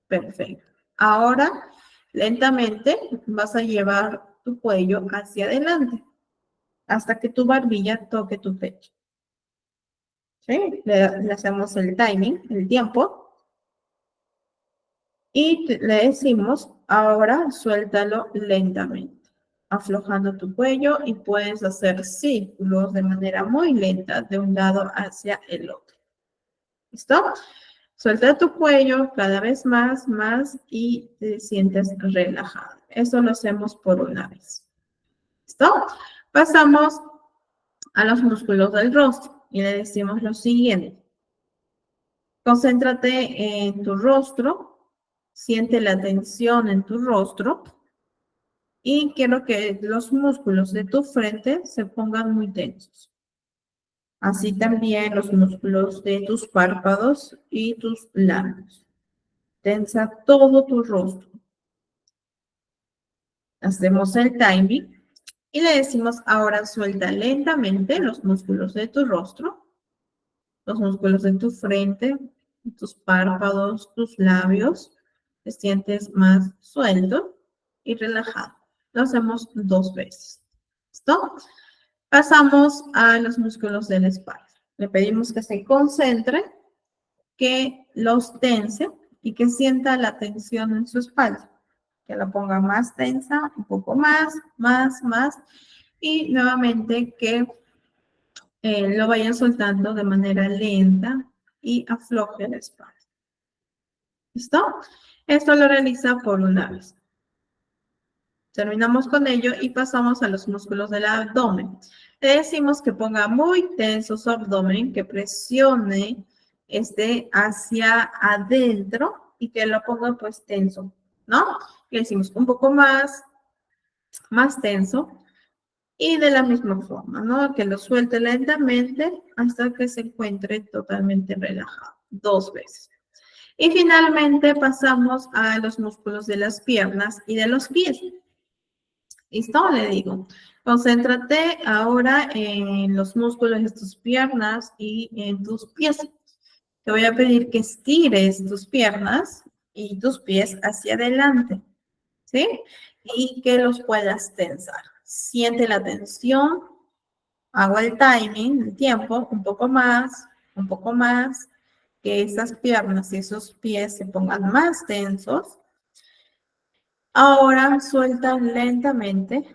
Speaker 1: Perfecto. Ahora, lentamente vas a llevar tu cuello hacia adelante hasta que tu barbilla toque tu pecho. ¿Sí? Le hacemos el timing, el tiempo. Y le decimos, ahora suéltalo lentamente, aflojando tu cuello y puedes hacer círculos de manera muy lenta de un lado hacia el otro. ¿Listo? Suelta tu cuello cada vez más y te sientes relajado. Eso lo hacemos por una vez. ¿Listo? Pasamos a los músculos del rostro y le decimos lo siguiente. Concéntrate en tu rostro, siente la tensión en tu rostro y quiero que los músculos de tu frente se pongan muy tensos. Así también los músculos de tus párpados y tus labios. Tensa todo tu rostro. Hacemos el timing Y le decimos, ahora suelta lentamente los músculos de tu rostro, los músculos de tu frente, tus párpados, tus labios. Te sientes más suelto y relajado. Lo hacemos 2 veces. ¿Listo? Pasamos a los músculos de la espalda. Le pedimos que se concentre, que los tense y que sienta la tensión en su espalda. Que la ponga más tensa, un poco más, más. Y nuevamente que lo vaya soltando de manera lenta y afloje la espalda. ¿Listo? Esto lo realiza por una vez. Terminamos con ello y pasamos a los músculos del abdomen. Le decimos que ponga muy tenso su abdomen, que presione hacia adentro y que lo ponga pues tenso, ¿no? Le decimos un poco más tenso y de la misma forma, ¿no? Que lo suelte lentamente hasta que se encuentre totalmente relajado, 2 veces. Y finalmente pasamos a los músculos de las piernas y de los pies. ¿Listo? Le digo, concéntrate ahora en los músculos de tus piernas y en tus pies. Te voy a pedir que estires tus piernas y tus pies hacia adelante, ¿sí? Y que los puedas tensar. Siente la tensión, hago el timing, el tiempo, un poco más, que esas piernas y esos pies se pongan más tensos. Ahora suelta lentamente,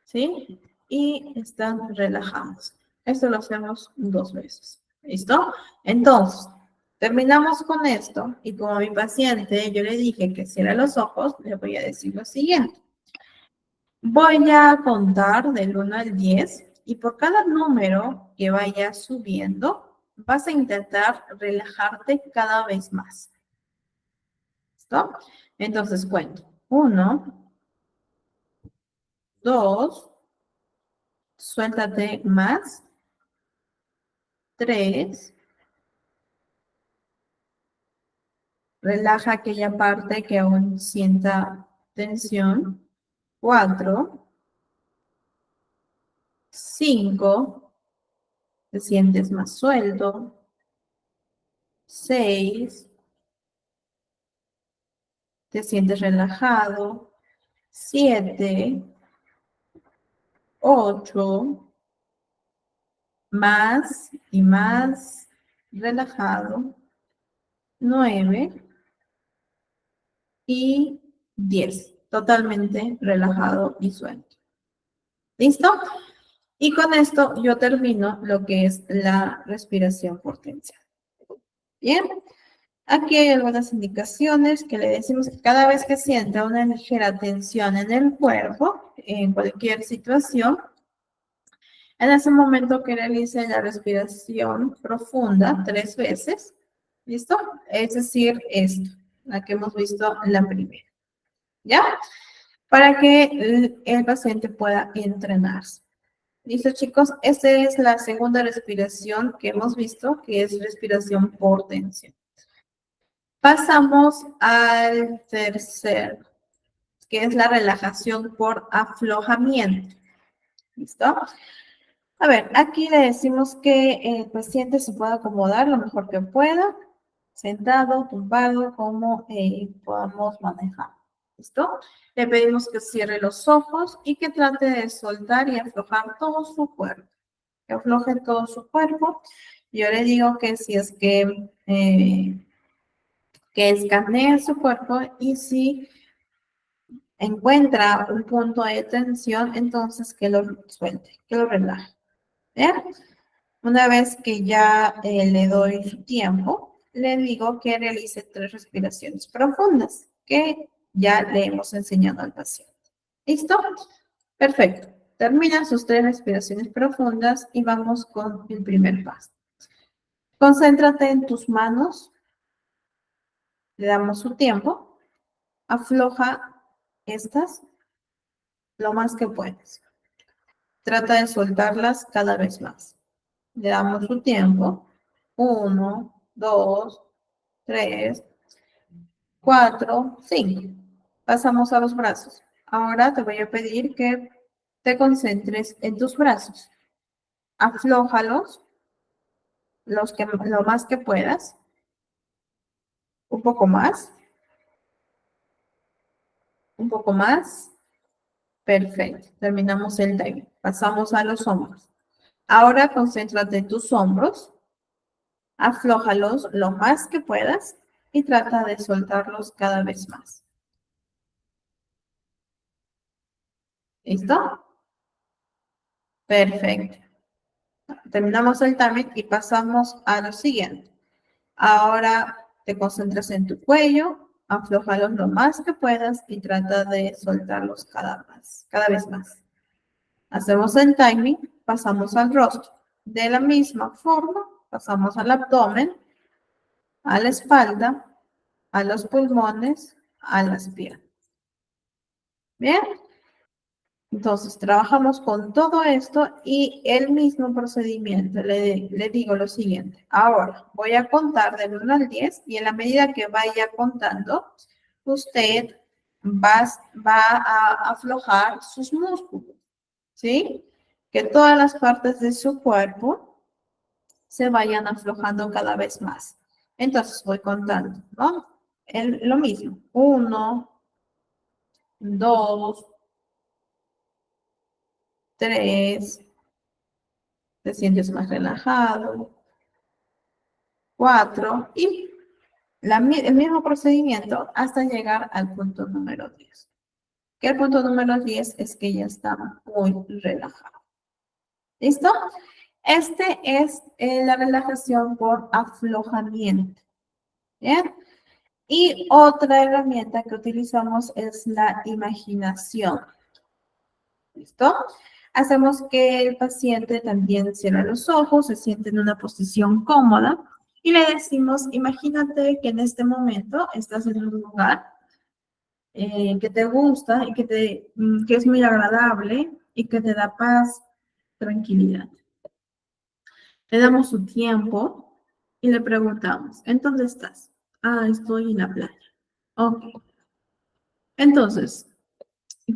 Speaker 1: ¿sí? Y están relajados. Esto lo hacemos 2 veces. ¿Listo? Entonces, terminamos con esto y como a mi paciente yo le dije que cierre los ojos, le voy a decir lo siguiente. Voy a contar del 1 al 10 y por cada número que vaya subiendo, vas a intentar relajarte cada vez más. ¿Listo? Entonces cuento. 1, 2, suéltate más. 3, relaja aquella parte que aún sienta tensión. 4, 5, te sientes más suelto. 6, te sientes relajado. 7, 8, más y más relajado. 9 y 10, totalmente relajado y suelto. ¿Listo? Y con esto yo termino lo que es la respiración por tensión. Bien, aquí hay algunas indicaciones que le decimos que cada vez que sienta una ligera tensión en el cuerpo, en cualquier situación, en ese momento que realice la respiración profunda 3 veces, ¿listo? Es decir, esto, la que hemos visto en la primera, ¿ya? Para que el paciente pueda entrenarse. Listo, chicos, esta es la segunda respiración que hemos visto, que es respiración por tensión. Pasamos al tercer, que es la relajación por aflojamiento. ¿Listo? A ver, aquí le decimos que el paciente se pueda acomodar lo mejor que pueda, sentado, tumbado, como podamos manejar. ¿Listo? Le pedimos que cierre los ojos y que trate de soltar y aflojar todo su cuerpo. Que afloje todo su cuerpo. Yo le digo que si es que escanee su cuerpo y si encuentra un punto de tensión, entonces que lo suelte, que lo relaje. ¿Bien? Una vez que ya le doy su tiempo, le digo que realice 3 respiraciones profundas, que ya le hemos enseñado al paciente. ¿Listo? Perfecto. Termina sus 3 respiraciones profundas y vamos con el primer paso. Concéntrate en tus manos, le damos su tiempo, afloja estas lo más que puedes. Trata de soltarlas cada vez más. Le damos su tiempo. 1, 2, 3, 4, 5. Pasamos a los brazos. Ahora te voy a pedir que te concentres en tus brazos. Aflójalos lo más que puedas. Un poco más. Un poco más. Perfecto. Terminamos el time. Pasamos a los hombros. Ahora concéntrate en tus hombros. Aflójalos lo más que puedas y trata de soltarlos cada vez más. ¿Listo? Perfecto. Terminamos el timing y pasamos a lo siguiente. Ahora te concentras en tu cuello, aflójalos lo más que puedas y trata de soltarlos cada vez más. Hacemos el timing, pasamos al rostro. De la misma forma, pasamos al abdomen, a la espalda, a los pulmones, a las piernas. ¿Bien? Entonces, trabajamos con todo esto y el mismo procedimiento. Le digo lo siguiente. Ahora, voy a contar del 1 al 10 y en la medida que vaya contando, usted va a aflojar sus músculos, ¿sí? Que todas las partes de su cuerpo se vayan aflojando cada vez más. Entonces, voy contando, ¿no? Lo mismo. 1, 2, 3, te sientes más relajado. 4 y el mismo procedimiento hasta llegar al punto número 10. Que el punto número 10 es que ya está muy relajado. ¿Listo? Este es la relajación por aflojamiento. ¿Bien? Y otra herramienta que utilizamos es la imaginación. ¿Listo? Hacemos que el paciente también cierre los ojos, se siente en una posición cómoda y le decimos, imagínate que en este momento estás en un lugar que te gusta y que es muy agradable y que te da paz, tranquilidad. Le damos su tiempo y le preguntamos, ¿en dónde estás? Ah, estoy en la playa. Ok. Entonces,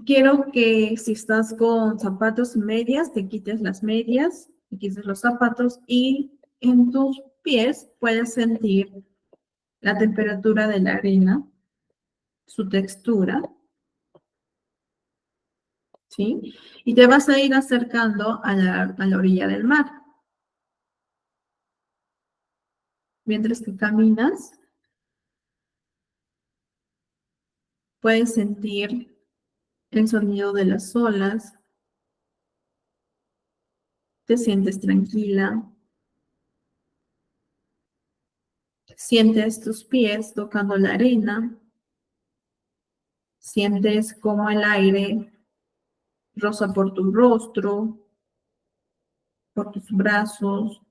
Speaker 1: quiero que si estás con zapatos y medias, te quites las medias, te quites los zapatos y en tus pies puedes sentir la temperatura de la arena, su textura, ¿sí? Y te vas a ir acercando a la orilla del mar. Mientras que caminas, puedes sentir el sonido de las olas, te sientes tranquila, sientes tus pies tocando la arena, sientes como el aire roza por tu rostro, por tus brazos,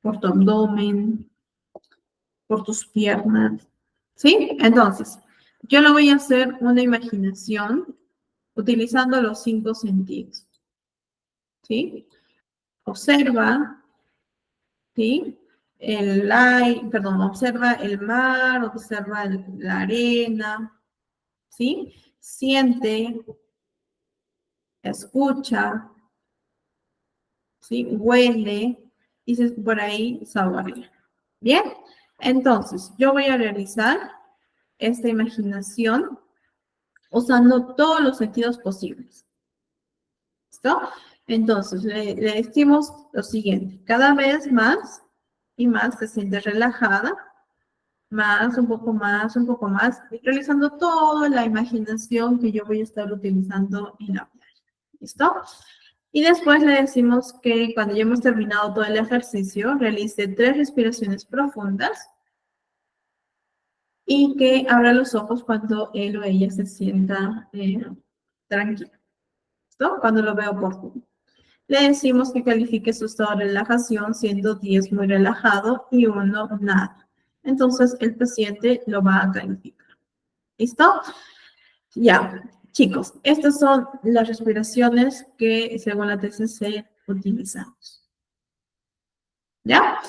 Speaker 1: por tu abdomen, por tus piernas, ¿sí? Entonces, yo le voy a hacer una imaginación utilizando los 5 sentidos, ¿sí? Observa, ¿sí? Observa el mar, observa la arena, ¿sí? Siente, escucha, ¿sí? Huele, y por ahí saborea. ¿Bien? Entonces, yo voy a realizar esta imaginación usando todos los sentidos posibles. ¿Listo? Entonces, le decimos lo siguiente. Cada vez más y más te sientes relajada, más, un poco más, realizando toda la imaginación que yo voy a estar utilizando en la playa. ¿Listo? Y después le decimos que cuando ya hemos terminado todo el ejercicio, realice 3 respiraciones profundas y que abra los ojos cuando él o ella se sienta tranquilo. ¿Listo? Cuando lo vea oportuno. Le decimos que califique su estado de relajación, siendo 10 muy relajado y 1 nada. Entonces, el paciente lo va a calificar. ¿Listo? Ya, chicos, estas son las respiraciones que según la TCC utilizamos. ¿Ya?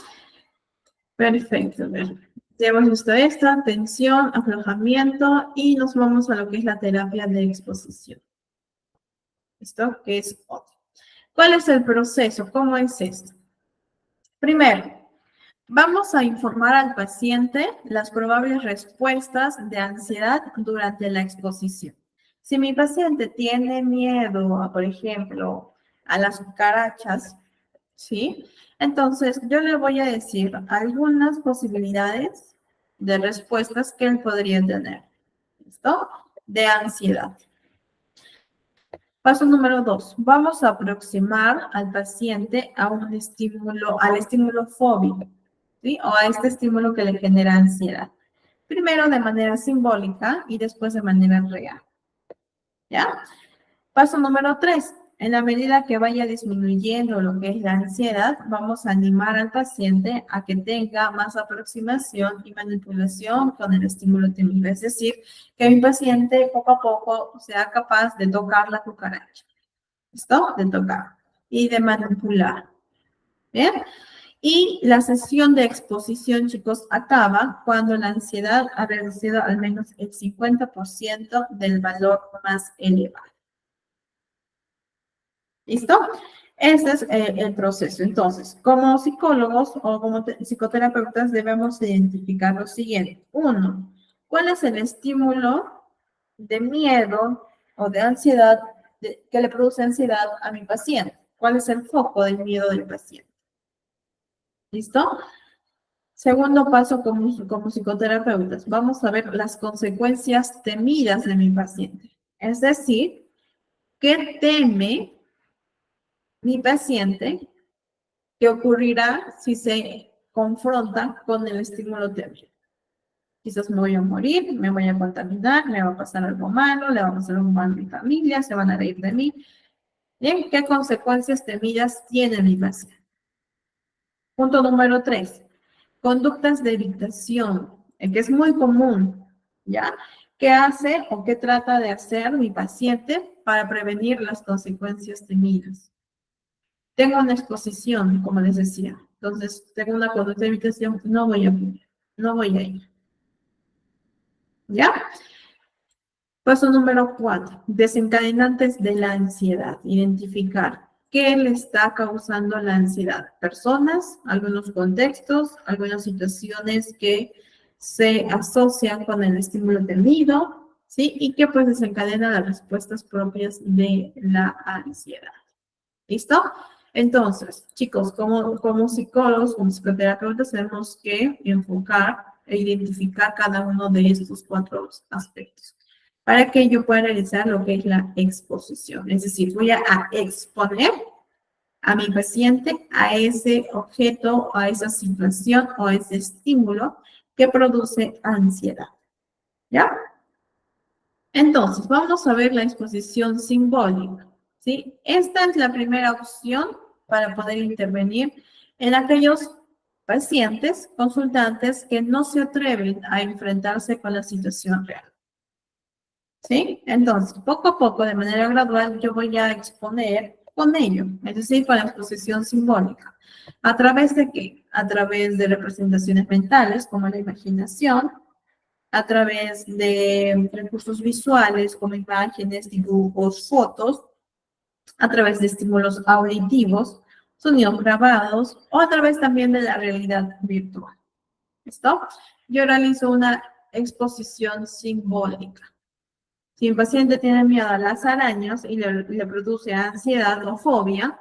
Speaker 1: Perfecto. A ver. Ya hemos visto esta, tensión, aflojamiento y nos vamos a lo que es la terapia de exposición. ¿Listo? Que es otro. ¿Cuál es el proceso? ¿Cómo es esto? Primero, vamos a informar al paciente las probables respuestas de ansiedad durante la exposición. Si mi paciente tiene miedo, por ejemplo, a las cucarachas, ¿sí? Entonces, yo le voy a decir algunas posibilidades de respuestas que él podría tener. ¿Listo? De ansiedad. Paso número 2. Vamos a aproximar al paciente a un estímulo, al estímulo fóbico, ¿sí? O a este estímulo que le genera ansiedad. Primero de manera simbólica y después de manera real. ¿Ya? Paso número 3. En la medida que vaya disminuyendo lo que es la ansiedad, vamos a animar al paciente a que tenga más aproximación y manipulación con el estímulo temido. Es decir, que mi paciente poco a poco sea capaz de tocar la cucaracha. ¿Listo? De tocar y de manipular. ¿Bien? Y la sesión de exposición, chicos, acaba cuando la ansiedad ha reducido al menos el 50% del valor más elevado. ¿Listo? Ese es el proceso. Entonces, como psicólogos o como psicoterapeutas debemos identificar lo siguiente. Uno, ¿cuál es el estímulo de miedo o de ansiedad que le produce ansiedad a mi paciente? ¿Cuál es el foco del miedo del paciente? ¿Listo? Segundo paso, como psicoterapeutas, vamos a ver las consecuencias temidas de mi paciente. Es decir, ¿qué teme mi paciente que ocurrirá si se confronta con el estímulo temido? Quizás me voy a morir, me voy a contaminar, me va a pasar algo malo, le va a pasar algo malo a mi familia, se van a reír de mí. Bien, ¿qué consecuencias temidas tiene mi paciente? Punto número 3. Conductas de evitación, que es muy común, ¿ya? ¿Qué hace o qué trata de hacer mi paciente para prevenir las consecuencias temidas? Tengo una exposición, como les decía. Entonces, tengo una conducta de evitación, no voy a ir, no voy a ir. ¿Ya? Paso número 4. Desencadenantes de la ansiedad. Identificar qué le está causando la ansiedad. Personas, algunos contextos, algunas situaciones que se asocian con el estímulo temido, ¿sí? Y que pues desencadenan las respuestas propias de la ansiedad. ¿Listo? Entonces, chicos, como psicólogos, como psicoterapeutas, tenemos que enfocar e identificar cada uno de estos 4 aspectos para que yo pueda realizar lo que es la exposición. Es decir, voy a exponer a mi paciente a ese objeto, a esa situación o a ese estímulo que produce ansiedad. ¿Ya? Entonces, vamos a ver la exposición simbólica. ¿Sí? Esta es la primera opción para poder intervenir en aquellos pacientes, consultantes que no se atreven a enfrentarse con la situación real. ¿Sí? Entonces, poco a poco, de manera gradual, yo voy a exponer con ello, es decir, con la exposición simbólica. ¿A través de qué? A través de representaciones mentales, como la imaginación, a través de recursos visuales, como imágenes, dibujos, fotos, a través de estímulos auditivos, sonidos grabados, o a través también de la realidad virtual. ¿Listo? Yo realizo una exposición simbólica. Si un paciente tiene miedo a las arañas y le produce ansiedad o fobia,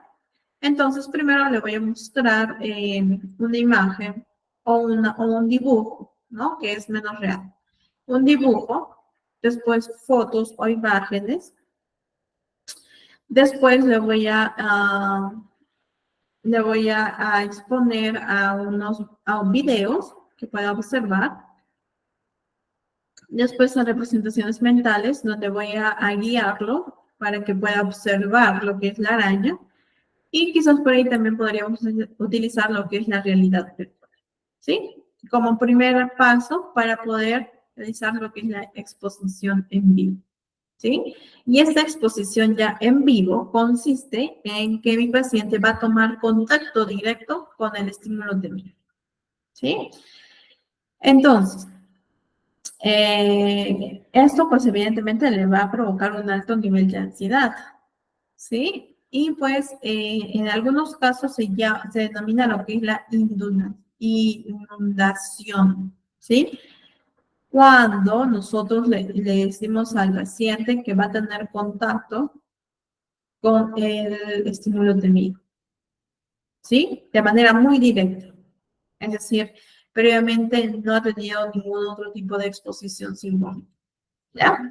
Speaker 1: entonces primero le voy a mostrar una imagen o un dibujo, ¿no? Que es menos real. Un dibujo, después fotos o imágenes. Después le voy a exponer a videos que pueda observar. Después a representaciones mentales, donde voy a guiarlo para que pueda observar lo que es la araña. Y quizás por ahí también podríamos utilizar lo que es la realidad virtual, ¿sí? Como primer paso para poder realizar lo que es la exposición en vivo, ¿sí? Y esta exposición ya en vivo consiste en que mi paciente va a tomar contacto directo con el estímulo temido, ¿sí? Entonces, esto pues evidentemente le va a provocar un alto nivel de ansiedad, ¿sí? Y pues en algunos casos se denomina lo que es la inundación, ¿sí? Cuando nosotros le decimos al paciente que va a tener contacto con el estímulo temido, ¿sí? De manera muy directa. Es decir, previamente no ha tenido ningún otro tipo de exposición simbólica, ¿ya?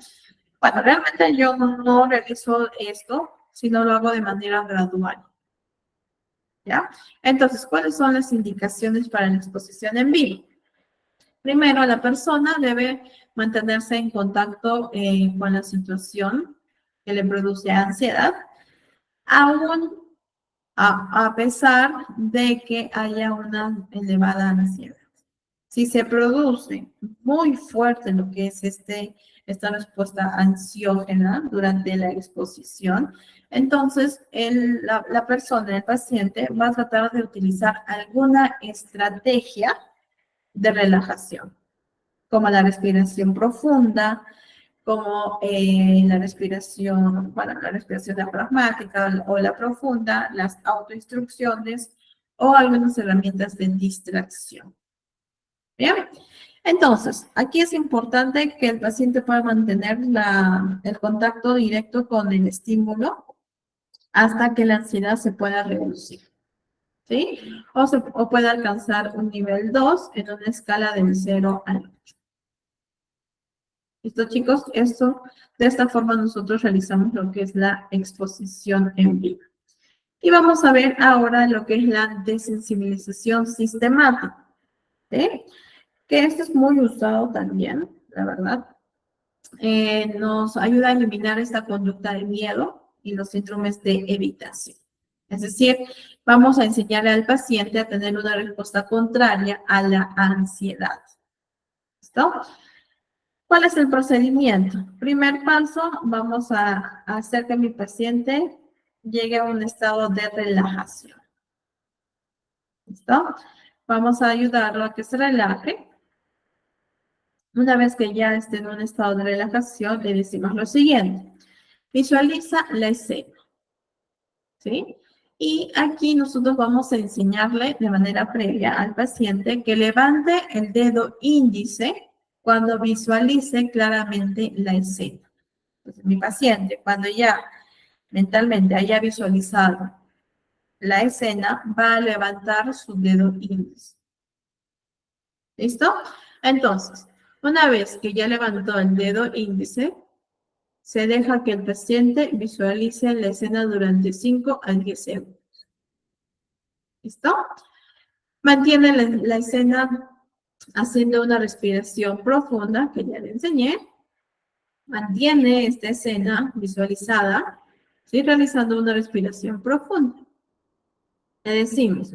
Speaker 1: Bueno, realmente yo no realizo esto, sino lo hago de manera gradual, ¿ya? Entonces, ¿cuáles son las indicaciones para la exposición en vivo? Primero, la persona debe mantenerse en contacto con la situación que le produce ansiedad, aún a pesar de que haya una elevada ansiedad. Si se produce muy fuerte lo que es esta respuesta ansiógena durante la exposición, entonces la persona, el paciente, va a tratar de utilizar alguna estrategia de relajación, como la respiración profunda, como la respiración diafragmática o la profunda, las autoinstrucciones o algunas herramientas de distracción. Bien, entonces, aquí es importante que el paciente pueda mantener el contacto directo con el estímulo hasta que la ansiedad se pueda reducir, ¿sí? O puede alcanzar un nivel 2 en una escala del 0 al 8. ¿Listo, chicos? De esta forma nosotros realizamos lo que es la exposición en vivo. Y vamos a ver ahora lo que es la desensibilización sistemática, ¿sí? Que esto es muy usado también, la verdad. Nos ayuda a eliminar esta conducta de miedo y los síndromes de evitación. Es decir, vamos a enseñarle al paciente a tener una respuesta contraria a la ansiedad. ¿Listo? ¿Cuál es el procedimiento? Primer paso, vamos a hacer que mi paciente llegue a un estado de relajación. ¿Listo? Vamos a ayudarlo a que se relaje. Una vez que ya esté en un estado de relajación, le decimos lo siguiente. Visualiza la escena, ¿sí? Y aquí nosotros vamos a enseñarle de manera previa al paciente que levante el dedo índice cuando visualice claramente la escena. Entonces, mi paciente, cuando ya mentalmente haya visualizado la escena, va a levantar su dedo índice. ¿Listo? Entonces, una vez que ya levantó el dedo índice, se deja que el paciente visualice la escena durante 5 a 10 segundos. ¿Listo? Mantiene la escena haciendo una respiración profunda, que ya le enseñé. Mantiene esta escena visualizada, ¿sí? Realizando una respiración profunda. Le decimos,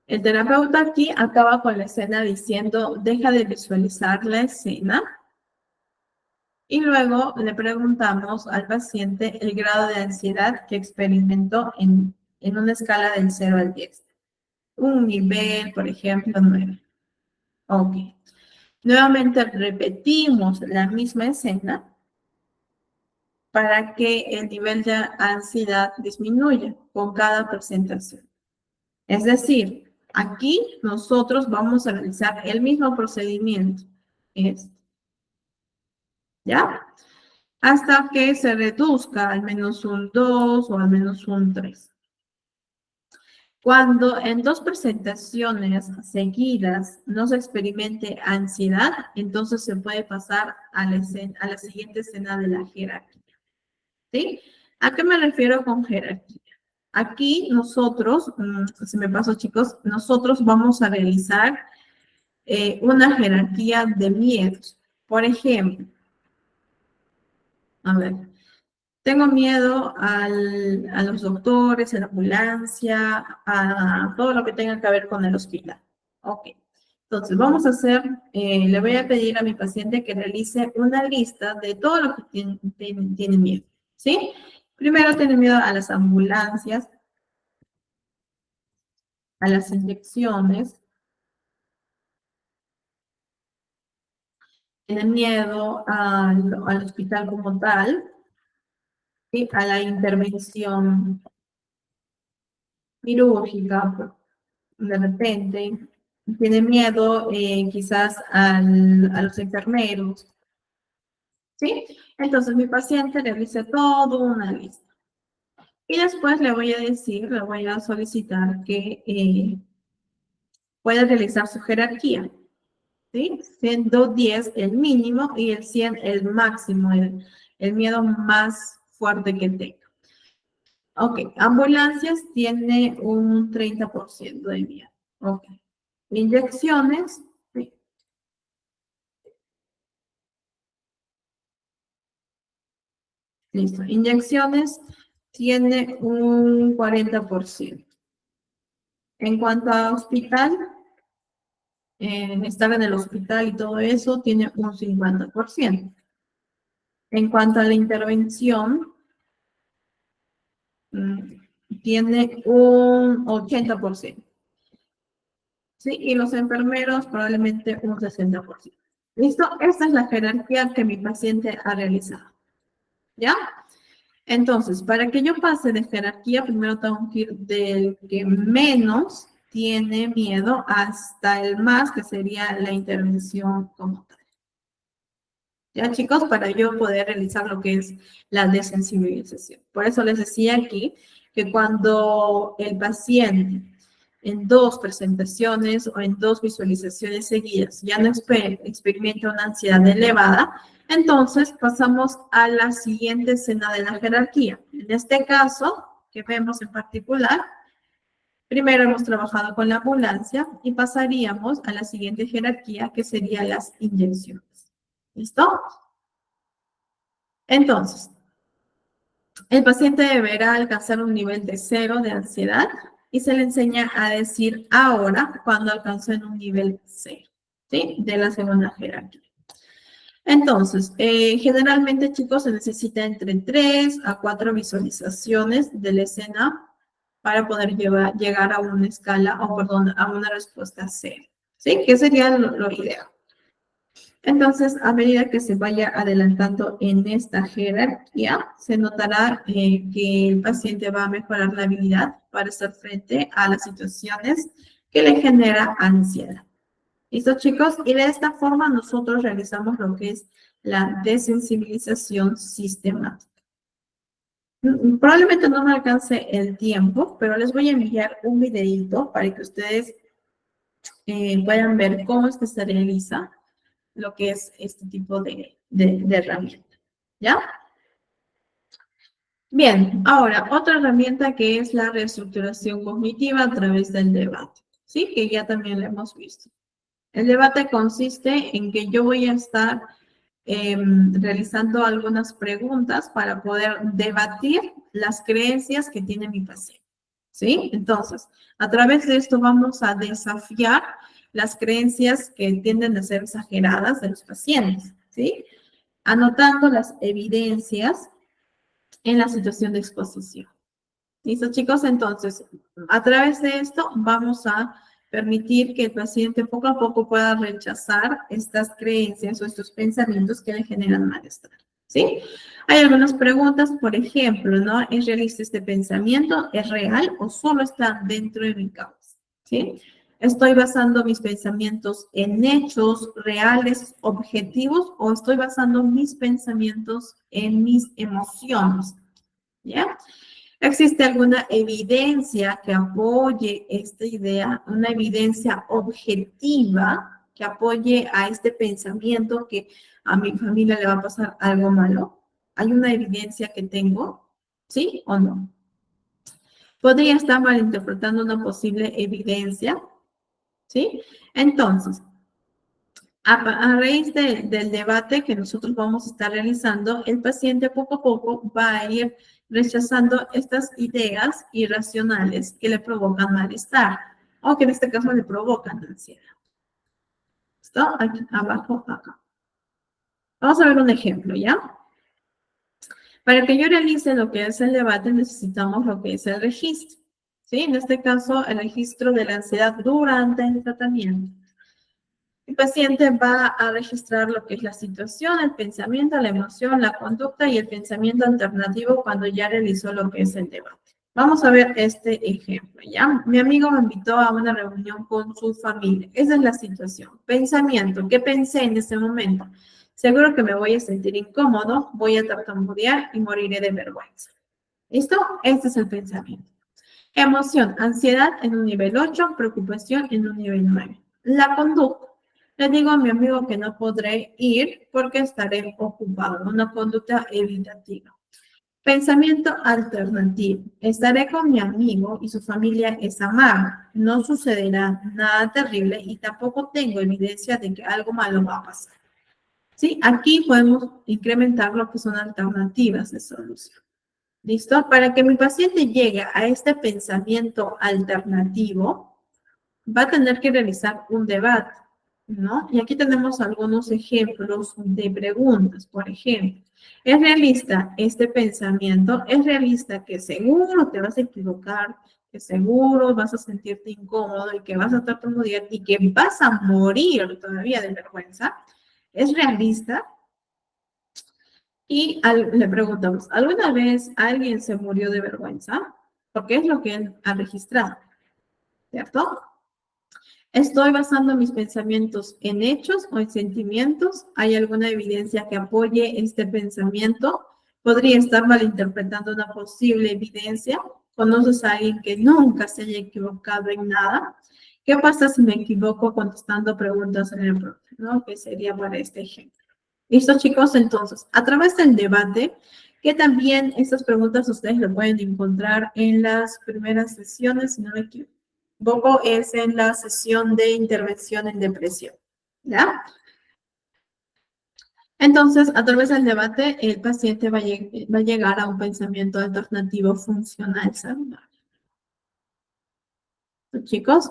Speaker 1: el terapeuta aquí acaba con la escena diciendo, deja de visualizar la escena. Y luego le preguntamos al paciente el grado de ansiedad que experimentó en una escala del 0 al 10. Un nivel, por ejemplo, 9. Ok. Nuevamente repetimos la misma escena para que el nivel de ansiedad disminuya con cada presentación. Es decir, aquí nosotros vamos a realizar el mismo procedimiento. ¿Ya? Hasta que se reduzca al menos un 2 o al menos un 3. Cuando en 2 presentaciones seguidas no se experimente ansiedad, entonces se puede pasar a la siguiente escena de la jerarquía. ¿Sí? ¿A qué me refiero con jerarquía? Aquí nosotros, se me pasó chicos, nosotros vamos a realizar una jerarquía de miedos. Por ejemplo, a ver, tengo miedo a los doctores, a la ambulancia, a todo lo que tenga que ver con el hospital. Ok. Entonces, vamos a hacer, le voy a pedir a mi paciente que realice una lista de todo lo que tiene miedo. ¿Sí? Primero tiene miedo a las ambulancias, a las inyecciones, tiene miedo al hospital como tal, ¿sí? A la intervención quirúrgica, de repente, tiene miedo quizás a los enfermeros, ¿sí? Entonces mi paciente le dice todo una lista. Y después le voy a decir, le voy a solicitar que pueda realizar su jerarquía, ¿sí? Siendo 10 el mínimo y el 100 el máximo, el miedo más fuerte que tenga. Ok, ambulancias tiene un 30% de miedo. Ok. Inyecciones, sí. Listo. Inyecciones tiene un 40%. En cuanto a hospital, estar en el hospital y todo eso, tiene un 50%. En cuanto a la intervención, tiene un 80%. ¿Sí? Y los enfermeros probablemente un 60%. ¿Listo? Esta es la jerarquía que mi paciente ha realizado. ¿Ya? Entonces, para que yo pase de jerarquía, primero tengo que ir del que menos tiene miedo hasta el más, que sería la intervención como tal. Ya, chicos, para yo poder realizar lo que es la desensibilización. Por eso les decía aquí que cuando el paciente en 2 presentaciones o en 2 visualizaciones seguidas ya no experimenta una ansiedad elevada, entonces pasamos a la siguiente escena de la jerarquía. En este caso, que vemos en particular, primero hemos trabajado con la ambulancia y pasaríamos a la siguiente jerarquía, que serían las inyecciones. ¿Listo? Entonces, el paciente deberá alcanzar un nivel de 0 de ansiedad y se le enseña a decir ahora cuando alcanzó en un nivel 0, ¿sí? De la segunda jerarquía. Entonces, generalmente, chicos, se necesita entre 3 a 4 visualizaciones de la escena para poder llegar a una escala, o perdón, a una respuesta 0, ¿sí? Que sería lo ideal. Entonces, a medida que se vaya adelantando en esta jerarquía, se notará que el paciente va a mejorar la habilidad para hacer frente a las situaciones que le genera ansiedad. ¿Listo, chicos? Y de esta forma nosotros realizamos lo que es la desensibilización sistemática. Probablemente no me alcance el tiempo, pero les voy a enviar un videito para que ustedes puedan ver cómo es que se realiza lo que es este tipo de herramienta. ¿Ya? Bien, ahora, otra herramienta que es la reestructuración cognitiva a través del debate, ¿sí? Que ya también lo hemos visto. El debate consiste en que yo voy a estar realizando algunas preguntas para poder debatir las creencias que tiene mi paciente, ¿sí? Entonces, a través de esto vamos a desafiar las creencias que tienden a ser exageradas de los pacientes, ¿sí? Anotando las evidencias en la situación de exposición. ¿Listo, chicos? Entonces, a través de esto vamos a permitir que el paciente poco a poco pueda rechazar estas creencias o estos pensamientos que le generan malestar, ¿sí? Hay algunas preguntas, por ejemplo, ¿no? ¿Es realista este pensamiento? ¿Es real o solo está dentro de mi cabeza? ¿Sí? ¿Estoy basando mis pensamientos en hechos reales, objetivos, o estoy basando mis pensamientos en mis emociones? ¿Ya? ¿Existe alguna evidencia que apoye esta idea, una evidencia objetiva que apoye a este pensamiento que a mi familia le va a pasar algo malo? ¿Hay una evidencia que tengo? ¿Sí o no? Podría estar malinterpretando una posible evidencia, ¿sí? Entonces, a raíz del debate que nosotros vamos a estar realizando, el paciente poco a poco va a ir rechazando estas ideas irracionales que le provocan malestar o que en este caso le provocan ansiedad. ¿Está? Aquí abajo, acá. Vamos a ver un ejemplo, ¿ya? Para que yo realice lo que es el debate necesitamos lo que es el registro, ¿sí? En este caso, el registro de la ansiedad durante el tratamiento. El paciente va a registrar lo que es la situación, el pensamiento, la emoción, la conducta y el pensamiento alternativo cuando ya realizó lo que es el debate. Vamos a ver este ejemplo, ¿ya? Mi amigo me invitó a una reunión con su familia. Esa es la situación. Pensamiento, ¿qué pensé en ese momento? Seguro que me voy a sentir incómodo, voy a tartamudear y moriré de vergüenza. ¿Listo? Este es el pensamiento. Emoción, ansiedad en un nivel 8, preocupación en un nivel 9. La conducta. Le digo a mi amigo que no podré ir porque estaré ocupado. Una conducta evitativa. Pensamiento alternativo. Estaré con mi amigo y su familia es amable. No sucederá nada terrible y tampoco tengo evidencia de que algo malo va a pasar. ¿Sí? Aquí podemos incrementar lo que son alternativas de solución. ¿Listo? Para que mi paciente llegue a este pensamiento alternativo, va a tener que realizar un debate, ¿no? Y aquí tenemos algunos ejemplos de preguntas. Por ejemplo, ¿es realista este pensamiento? ¿Es realista que seguro te vas a equivocar, que seguro vas a sentirte incómodo y que vas a tartamudear y que vas a morir todavía de vergüenza? ¿Es realista? Y le preguntamos, ¿alguna vez alguien se murió de vergüenza? Porque es lo que él ha registrado, ¿cierto? ¿Estoy basando mis pensamientos en hechos o en sentimientos? ¿Hay alguna evidencia que apoye este pensamiento? ¿Podría estar malinterpretando una posible evidencia? ¿Conoces a alguien que nunca se haya equivocado en nada? ¿Qué pasa si me equivoco contestando preguntas en el profe? ¿No? Que sería para este ejemplo. ¿Listo, chicos? Entonces, a través del debate, que también estas preguntas ustedes lo pueden encontrar en las primeras sesiones, si no me equivoco, es en la sesión de intervención en depresión, ¿ya? Entonces, a través del debate, el paciente va a llegar a un pensamiento alternativo funcional saludable. Chicos,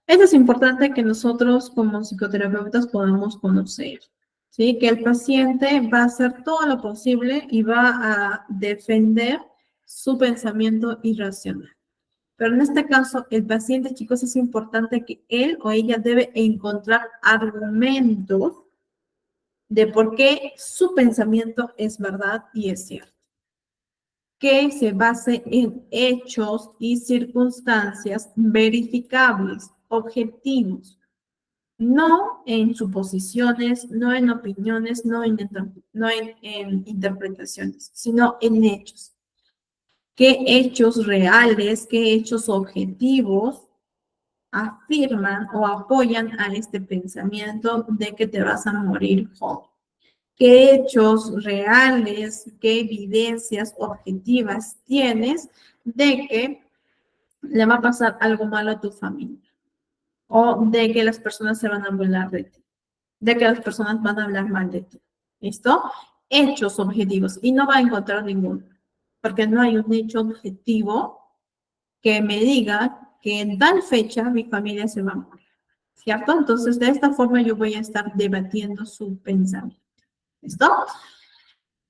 Speaker 1: eso es importante que nosotros como psicoterapeutas podamos conocer, ¿sí? Que el paciente va a hacer todo lo posible y va a defender su pensamiento irracional. Pero en este caso, el paciente, chicos, es importante que él o ella debe encontrar argumentos de por qué su pensamiento es verdad y es cierto. Que se base en hechos y circunstancias verificables, objetivos, no en suposiciones, no en opiniones, no en interpretaciones, sino en hechos. ¿Qué hechos reales, qué hechos objetivos afirman o apoyan a este pensamiento de que te vas a morir joven? ¿Qué hechos reales, qué evidencias objetivas tienes de que le va a pasar algo malo a tu familia? O de que las personas se van a burlar de ti, de que las personas van a hablar mal de ti. ¿Listo? Hechos objetivos. Y no va a encontrar ninguno, porque no hay un hecho objetivo que me diga que en tal fecha mi familia se va a morir. ¿Cierto? Entonces, de esta forma yo voy a estar debatiendo su pensamiento. ¿Listo?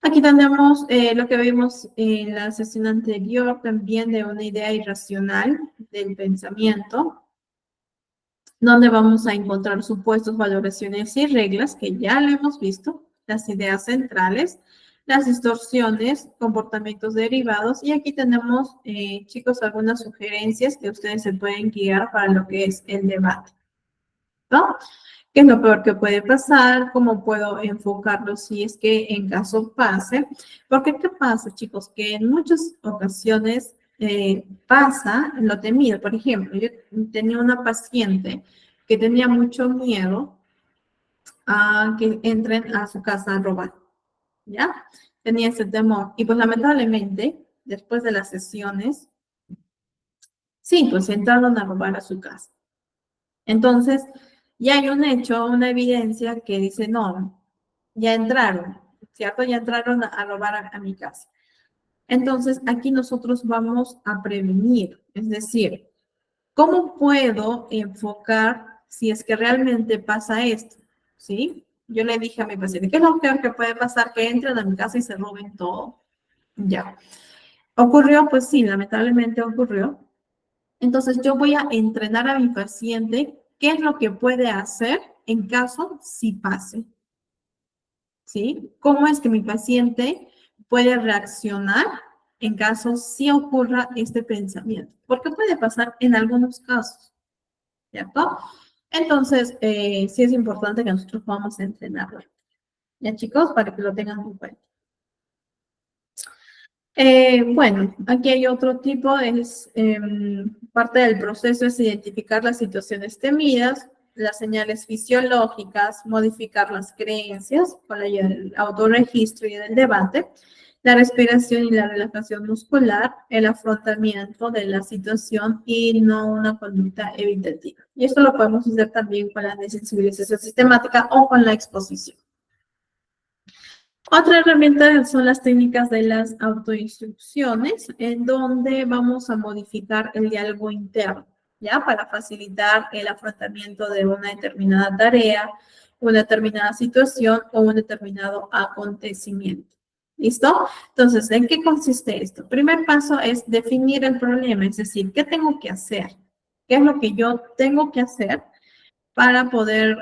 Speaker 1: Aquí tenemos lo que vimos en la sesión anterior, también de una idea irracional del pensamiento, donde vamos a encontrar supuestos, valoraciones y reglas, que ya lo hemos visto, las ideas centrales, las distorsiones, comportamientos derivados, y aquí tenemos, chicos, algunas sugerencias que ustedes se pueden guiar para lo que es el debate, ¿no? ¿Qué es lo peor que puede pasar? ¿Cómo puedo enfocarlo si es que en caso pase? Porque ¿qué pasa, chicos? Que en muchas ocasiones pasa lo temido. Por ejemplo, yo tenía una paciente que tenía mucho miedo a que entren a su casa a robar, ¿ya? Tenía ese temor. Y pues lamentablemente, después de las sesiones, sí, pues entraron a robar a su casa. Entonces, ya hay un hecho, una evidencia que dice, no, ya entraron, ¿cierto? Ya entraron a robar a mi casa. Entonces, aquí nosotros vamos a prevenir, es decir, ¿cómo puedo enfocar si es que realmente pasa esto? ¿Sí? Yo le dije a mi paciente, ¿qué es lo peor que puede pasar? Que entren a mi casa y se roben todo. Ya. ¿Ocurrió? Pues sí, lamentablemente ocurrió. Entonces, yo voy a entrenar a mi paciente qué es lo que puede hacer en caso sí pase. ¿Sí? ¿Cómo es que mi paciente puede reaccionar en caso sí ocurra este pensamiento? Porque puede pasar en algunos casos, ¿cierto? Entonces, sí es importante que nosotros podamos entrenarlo. ¿Ya, chicos? Para que lo tengan en cuenta. Bueno, aquí hay otro tipo, es parte del proceso es identificar las situaciones temidas, las señales fisiológicas, modificar las creencias con la ayuda del autorregistro y del debate, la respiración y la relajación muscular, el afrontamiento de la situación y no una conducta evitativa. Y esto lo podemos hacer también con la desensibilización sistemática o con la exposición. Otra herramienta son las técnicas de las autoinstrucciones, en donde vamos a modificar el diálogo interno, ¿ya? Para facilitar el afrontamiento de una determinada tarea, una determinada situación o un determinado acontecimiento. ¿Listo? Entonces, ¿en qué consiste esto? Primer paso es definir el problema, es decir, ¿qué tengo que hacer? ¿Qué es lo que yo tengo que hacer para poder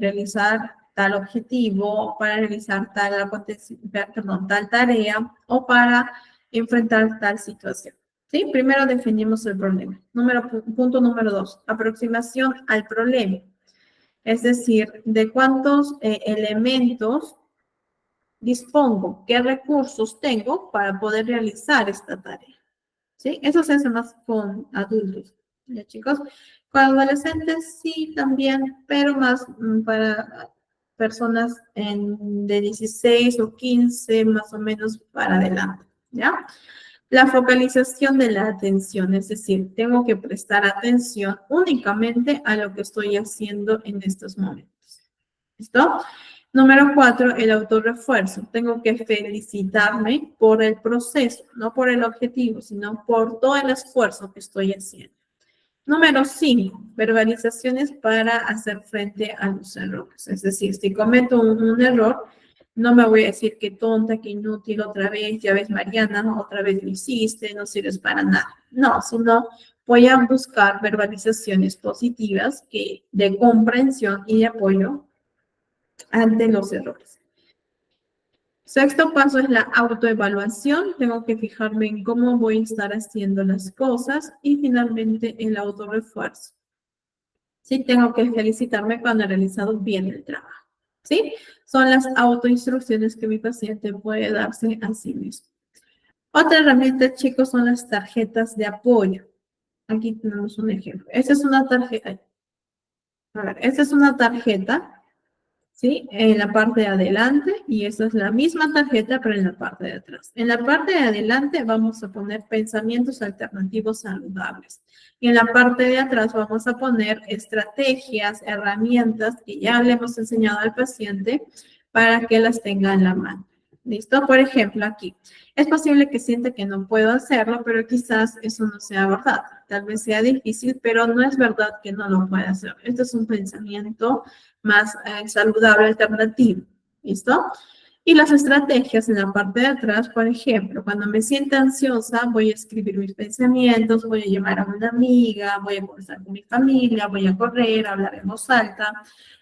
Speaker 1: realizar tal objetivo, para realizar tal tarea o para enfrentar tal situación? ¿Sí? Primero definimos el problema. Punto número 2, aproximación al problema. Es decir, de cuántos elementos dispongo, qué recursos tengo para poder realizar esta tarea. ¿Sí? Eso se hace más con adultos, ¿ya, chicos? Con adolescentes sí también, pero más para personas de 16 o 15 más o menos para adelante, ¿ya? La focalización de la atención, es decir, tengo que prestar atención únicamente a lo que estoy haciendo en estos momentos. ¿Listo? Número 4, el autorrefuerzo. Tengo que felicitarme por el proceso, no por el objetivo, sino por todo el esfuerzo que estoy haciendo. Número 5, verbalizaciones para hacer frente a los errores. Es decir, si cometo un error, no me voy a decir que tonta, que inútil, otra vez, ya ves, Mariana, otra vez lo hiciste, no sirves para nada. No, sino voy a buscar verbalizaciones positivas de comprensión y de apoyo ante los errores. Sexto paso es la autoevaluación. Tengo que fijarme en cómo voy a estar haciendo las cosas. Y finalmente el autorrefuerzo. Sí, tengo que felicitarme cuando he realizado bien el trabajo. ¿Sí? Son las autoinstrucciones que mi paciente puede darse a sí mismo. Otra herramienta, chicos, son las tarjetas de apoyo. Aquí tenemos un ejemplo. Esta es una tarjeta. A ver, esta es una tarjeta. ¿Sí? En la parte de adelante, y esa es la misma tarjeta, pero en la parte de atrás. En la parte de adelante vamos a poner pensamientos alternativos saludables. Y en la parte de atrás vamos a poner estrategias, herramientas que ya le hemos enseñado al paciente para que las tenga en la mano. ¿Listo? Por ejemplo, aquí. Es posible que sienta que no puedo hacerlo, pero quizás eso no sea verdad. Tal vez sea difícil, pero no es verdad que no lo pueda hacer. Este es un pensamiento más saludable alternativo. ¿Listo? Y las estrategias en la parte de atrás, por ejemplo, cuando me sienta ansiosa, voy a escribir mis pensamientos, voy a llamar a una amiga, voy a conversar con mi familia, voy a correr, hablar en voz alta,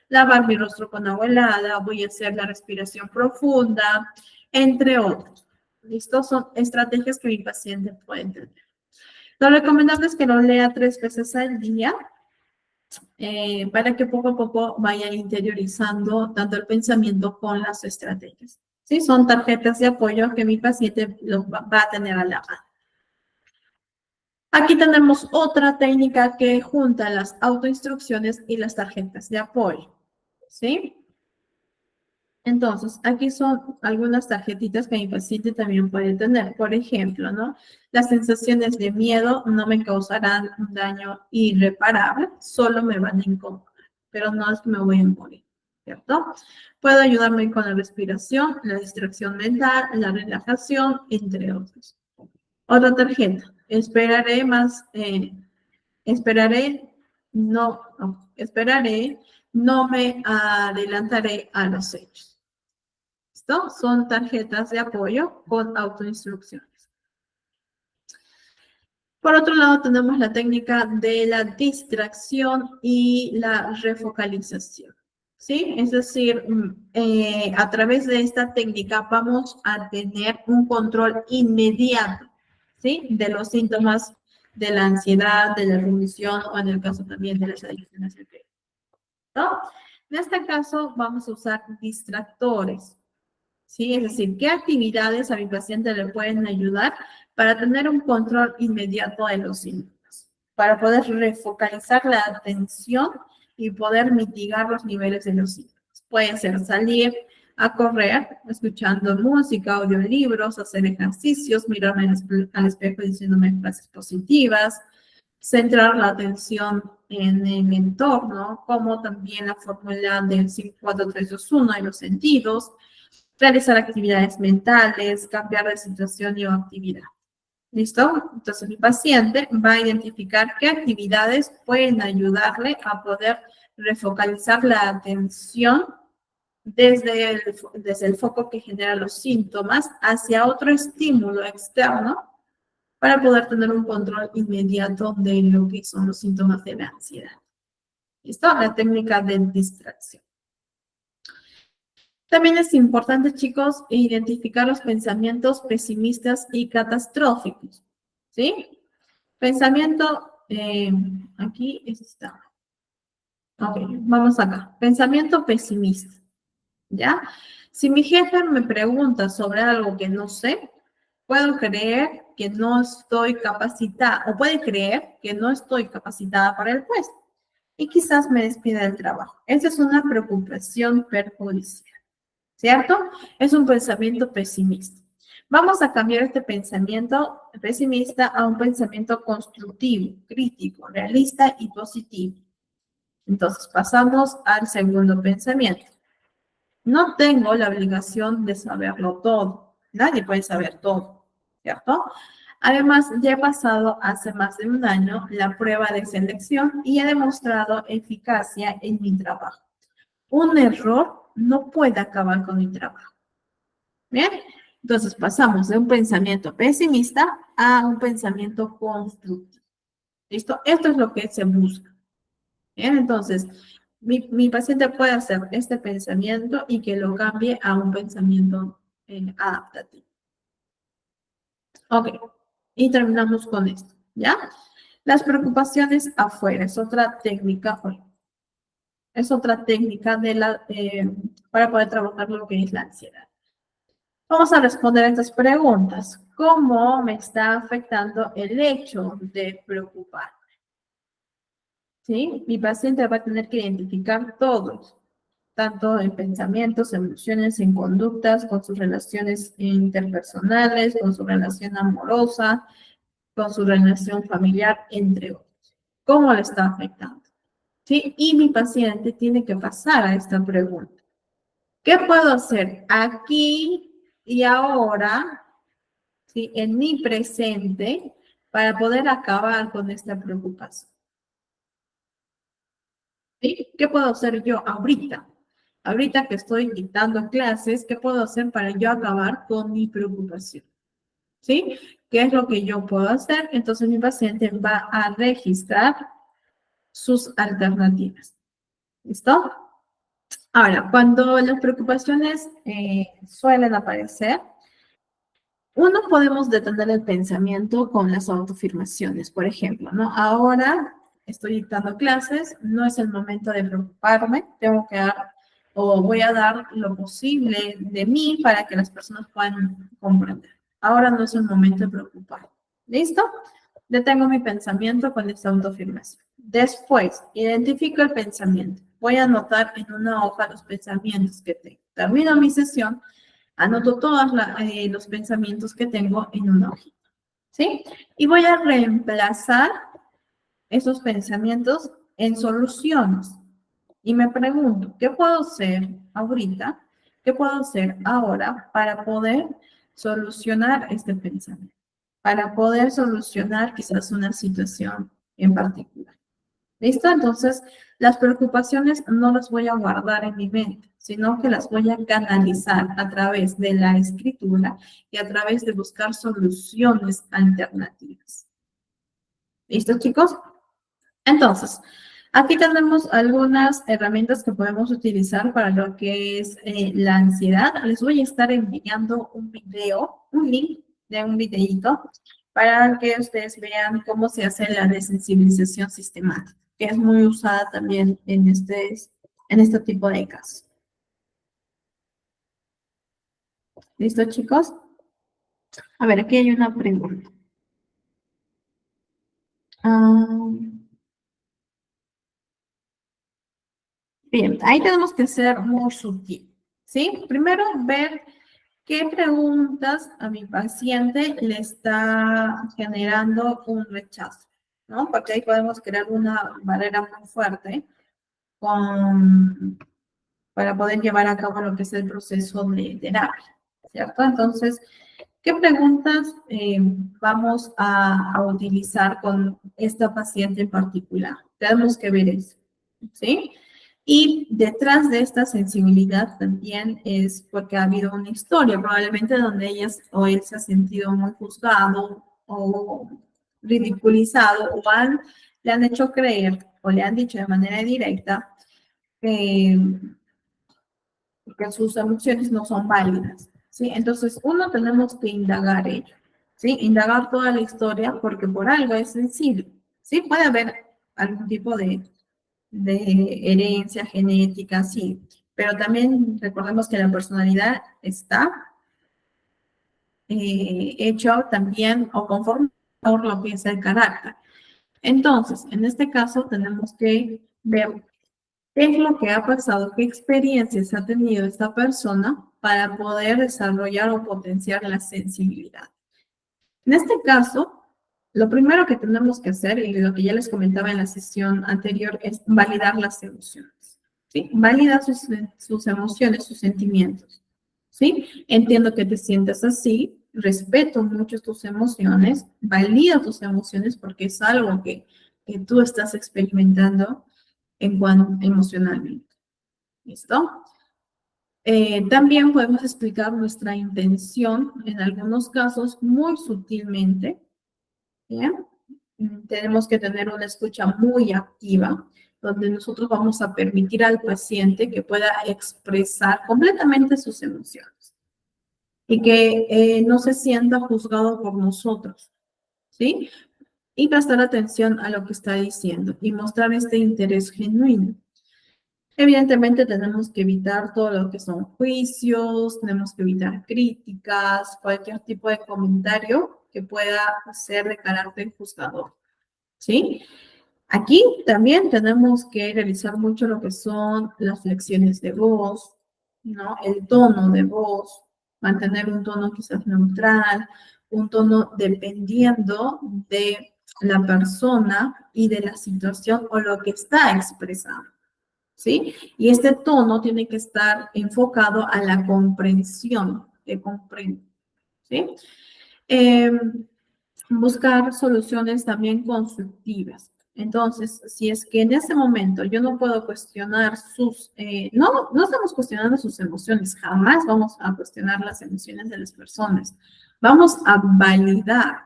Speaker 1: lavar mi rostro con agua helada, voy a hacer la respiración profunda, entre otros. ¿Listo? Son estrategias que mi paciente puede tener. Lo recomendable es que lo lea 3 veces al día para que poco a poco vaya interiorizando tanto el pensamiento con las estrategias. ¿Sí? Son tarjetas de apoyo que mi paciente va a tener a la mano. Aquí tenemos otra técnica que junta las autoinstrucciones y las tarjetas de apoyo. ¿Sí? Entonces, aquí son algunas tarjetitas que mi paciente también puede tener. Por ejemplo, ¿no? Las sensaciones de miedo no me causarán un daño irreparable, solo me van a incomodar, pero no es que me voy a morir, ¿cierto? Puedo ayudarme con la respiración, la distracción mental, la relajación, entre otros. Otra tarjeta, esperaré, no me adelantaré a los hechos. ¿Listo? Son tarjetas de apoyo con autoinstrucciones. Por otro lado, tenemos la técnica de la distracción y la refocalización. ¿sí? Es decir, a través de esta técnica vamos a tener un control inmediato, ¿sí? De los síntomas de la ansiedad, de la rumiación o en el caso también de las adicciones al crédito, ¿no? En este caso vamos a usar distractores, ¿sí? Es decir, ¿qué actividades a mi paciente le pueden ayudar para tener un control inmediato de los síntomas? Para poder refocalizar la atención y poder mitigar los niveles de los síntomas. Puede ser salir a correr, escuchando música, audiolibros, hacer ejercicios, mirarme al espejo diciéndome frases positivas, centrar la atención en el entorno, como también la fórmula del 5, 4, 3, 2, 1 y los sentidos, realizar actividades mentales, cambiar de situación y o actividad. ¿Listo? Entonces mi paciente va a identificar qué actividades pueden ayudarle a poder refocalizar la atención desde el foco que genera los síntomas hacia otro estímulo externo para poder tener un control inmediato de lo que son los síntomas de la ansiedad. ¿Listo? La técnica de distracción. También es importante, chicos, identificar los pensamientos pesimistas y catastróficos, ¿sí? Pensamiento, aquí está. Ok, vamos acá. Pensamiento pesimista, ¿ya? Si mi jefe me pregunta sobre algo que no sé, puedo creer que no estoy capacitada, o puede creer que no estoy capacitada para el puesto, y quizás me despida del trabajo. Esa es una preocupación perjudicial. ¿Cierto? Es un pensamiento pesimista. Vamos a cambiar este pensamiento pesimista a un pensamiento constructivo, crítico, realista y positivo. Entonces, pasamos al segundo pensamiento. No tengo la obligación de saberlo todo. Nadie puede saber todo, ¿cierto? Además, ya he pasado hace más de un año la prueba de selección y he demostrado eficacia en mi trabajo. Un error no puede acabar con mi trabajo. Bien, entonces pasamos de un pensamiento pesimista a un pensamiento constructivo. ¿Listo? Esto es lo que se busca. Bien, entonces, mi paciente puede hacer este pensamiento y que lo cambie a un pensamiento adaptativo. Ok, y terminamos con esto, ¿ya? Las preocupaciones afuera es otra técnica, es otra técnica para poder trabajar lo que es la ansiedad. Vamos a responder a estas preguntas. ¿Cómo me está afectando el hecho de preocuparme? ¿Sí? Mi paciente va a tener que identificar todos, tanto en pensamientos, emociones, en conductas, con sus relaciones interpersonales, con su relación amorosa, con su relación familiar, entre otros. ¿Cómo le está afectando? ¿Sí? Y mi paciente tiene que pasar a esta pregunta. ¿Qué puedo hacer aquí y ahora, ¿sí? En mi presente, para poder acabar con esta preocupación? ¿Sí? ¿Qué puedo hacer yo ahorita? Ahorita que estoy dictando clases, ¿qué puedo hacer para yo acabar con mi preocupación? ¿Sí? ¿Qué es lo que yo puedo hacer? Entonces mi paciente va a registrar sus alternativas. ¿Listo? Ahora, cuando las preocupaciones suelen aparecer, uno podemos detener el pensamiento con las autoafirmaciones, por ejemplo, ¿no? Ahora estoy dictando clases, no es el momento de preocuparme, tengo que dar o voy a dar lo posible de mí para que las personas puedan comprender. Ahora no es el momento de preocuparme. ¿Listo? Detengo mi pensamiento con esta autoafirmación. Después, identifico el pensamiento. Voy a anotar en una hoja los pensamientos que tengo. Termino mi sesión. Anoto todos los pensamientos que tengo en una hojita, ¿sí? Y voy a reemplazar esos pensamientos en soluciones. Y me pregunto, ¿qué puedo hacer ahorita? ¿Qué puedo hacer ahora para poder solucionar este pensamiento? Para poder solucionar quizás una situación en particular. ¿Listo? Entonces, las preocupaciones no las voy a guardar en mi mente, sino que las voy a canalizar a través de la escritura y a través de buscar soluciones alternativas. ¿Listo, chicos? Entonces, Aquí tenemos algunas herramientas que podemos utilizar para lo que es la ansiedad. Les voy a estar enviando un video, un link de un videíto para que ustedes vean cómo se hace la desensibilización sistemática, que es muy usada también en este tipo de casos. ¿Listo, chicos? A ver, aquí hay una pregunta. Ah, bien, ahí tenemos que ser muy sutil, ¿sí? Primero, ver qué preguntas a mi paciente le está generando un rechazo, ¿no? Porque ahí podemos crear una barrera muy fuerte para poder llevar a cabo lo que es el proceso de terapia, ¿cierto? Entonces, ¿qué preguntas vamos a utilizar con esta paciente en particular? Tenemos que ver eso, ¿sí? Y detrás de esta sensibilidad también es porque ha habido una historia, probablemente donde ella o él se ha sentido muy juzgado o ridiculizado le han hecho creer o le han dicho de manera directa que porque sus emociones no son válidas, ¿sí? Entonces, uno tenemos que indagar ello, ¿sí? Indagar toda la historia porque por algo es sensible, ¿sí? Puede haber algún tipo de herencia genética, sí, pero también recordemos que la personalidad está hecho también o conforme por lo que es el carácter. Entonces, en este caso tenemos que ver qué es lo que ha pasado, qué experiencias ha tenido esta persona para poder desarrollar o potenciar la sensibilidad. En este caso, lo primero que tenemos que hacer, y lo que ya les comentaba en la sesión anterior, es validar las emociones. ¿Sí? Valida sus emociones, sus sentimientos. ¿Sí? Entiendo que te sientas así, respeto mucho tus emociones, valida tus emociones porque es algo que tú estás experimentando en cuanto emocionalmente. ¿Listo? También podemos explicar nuestra intención, en algunos casos, muy sutilmente. ¿Bien? Tenemos que tener una escucha muy activa, donde nosotros vamos a permitir al paciente que pueda expresar completamente sus emociones y que no se sienta juzgado por nosotros, ¿sí? Y prestar atención a lo que está diciendo y mostrar este interés genuino. Evidentemente tenemos que evitar todo lo que son juicios, tenemos que evitar críticas, cualquier tipo de comentario que pueda ser de carácter juzgador, ¿sí? Aquí también tenemos que revisar mucho lo que son las flexiones de voz, ¿no? El tono de voz, mantener un tono quizás neutral, un tono dependiendo de la persona y de la situación o lo que está expresando. ¿Sí? Y este tono tiene que estar enfocado a la comprensión, que comprende, ¿sí? Eh, buscar soluciones también constructivas. Entonces, si es que en ese momento yo no puedo cuestionar no estamos cuestionando sus emociones, jamás vamos a cuestionar las emociones de las personas. Vamos a validar,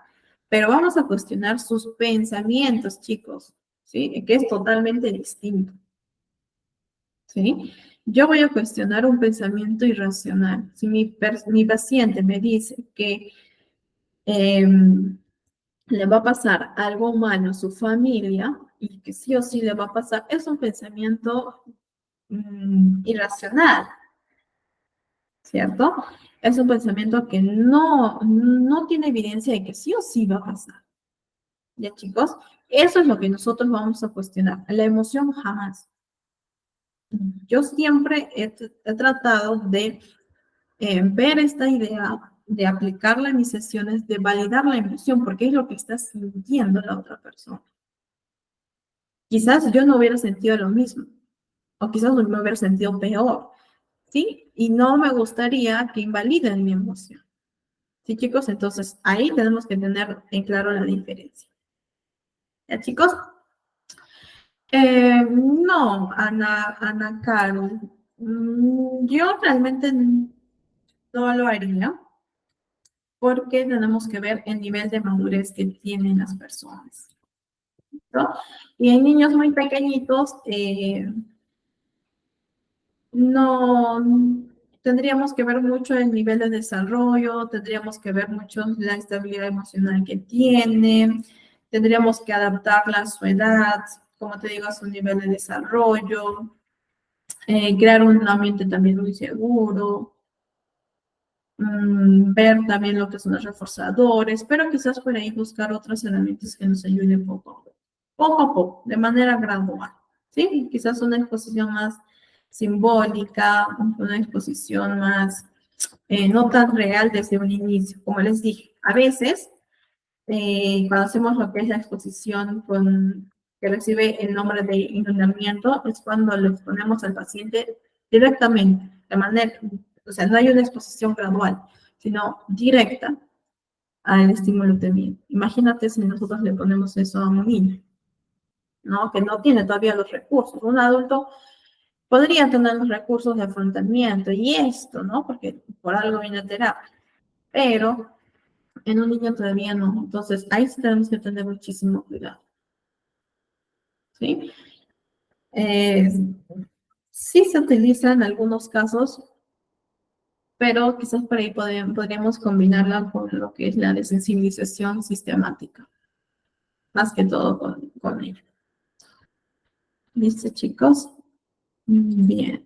Speaker 1: pero vamos a cuestionar sus pensamientos, chicos, ¿sí? Que es totalmente distinto. ¿Sí? Yo voy a cuestionar un pensamiento irracional. Si mi paciente me dice que le va a pasar algo malo a su familia y que sí o sí le va a pasar, es un pensamiento irracional, ¿cierto? Es un pensamiento que no tiene evidencia de que sí o sí va a pasar. ¿Ya, chicos? Eso es lo que nosotros vamos a cuestionar. La emoción jamás. Yo siempre he tratado de ver esta idea, de aplicarla en mis sesiones, de validar la emoción, porque es lo que está sintiendo la otra persona. Quizás yo no hubiera sentido lo mismo, o quizás me hubiera sentido peor, ¿sí? Y no me gustaría que invaliden mi emoción. ¿Sí, chicos? Entonces, ahí tenemos que tener en claro la diferencia. ¿Ya, chicos? No, Ana Caro, yo realmente no lo haría porque tenemos que ver el nivel de madurez que tienen las personas. ¿no? Y en niños muy pequeñitos, no tendríamos que ver mucho el nivel de desarrollo, tendríamos que ver mucho la estabilidad emocional que tiene, tendríamos que adaptarla a su edad, como te digo, a su nivel de desarrollo, crear un ambiente también muy seguro, ver también lo que son los reforzadores, pero quizás por ahí buscar otras herramientas que nos ayuden poco a poco, de manera gradual, ¿sí? Quizás una exposición más simbólica, una exposición más, no tan real desde un inicio, como les dije. A veces, cuando hacemos lo que es la exposición que recibe el nombre de inundamiento, es cuando lo exponemos al paciente directamente, de manera, o sea, no hay una exposición gradual, sino directa al estímulo temido. Imagínate si nosotros le ponemos eso a un niño, ¿no? Que no tiene todavía los recursos. Un adulto podría tener los recursos de afrontamiento y esto, ¿no? Porque por algo viene a terapia, pero en un niño todavía no. Entonces, ahí sí tenemos que tener muchísimo cuidado, ¿sí? Eh, sí se utiliza en algunos casos, pero quizás por ahí podríamos combinarla con lo que es la desensibilización sistemática, más que todo con ello. ¿Listo, chicos? Bien.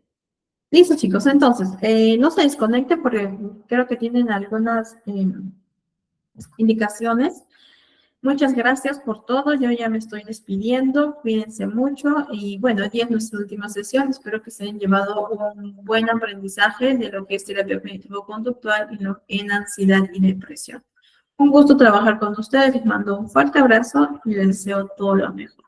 Speaker 1: Listo, chicos. Entonces, no se desconecten porque creo que tienen algunas indicaciones. Muchas gracias por todo. Yo ya me estoy despidiendo. Cuídense mucho. Y bueno, hoy es nuestra última sesión. Espero que se hayan llevado un buen aprendizaje de lo que es terapia cognitivo-conductual en ansiedad y depresión. Un gusto trabajar con ustedes. Les mando un fuerte abrazo y les deseo todo lo mejor.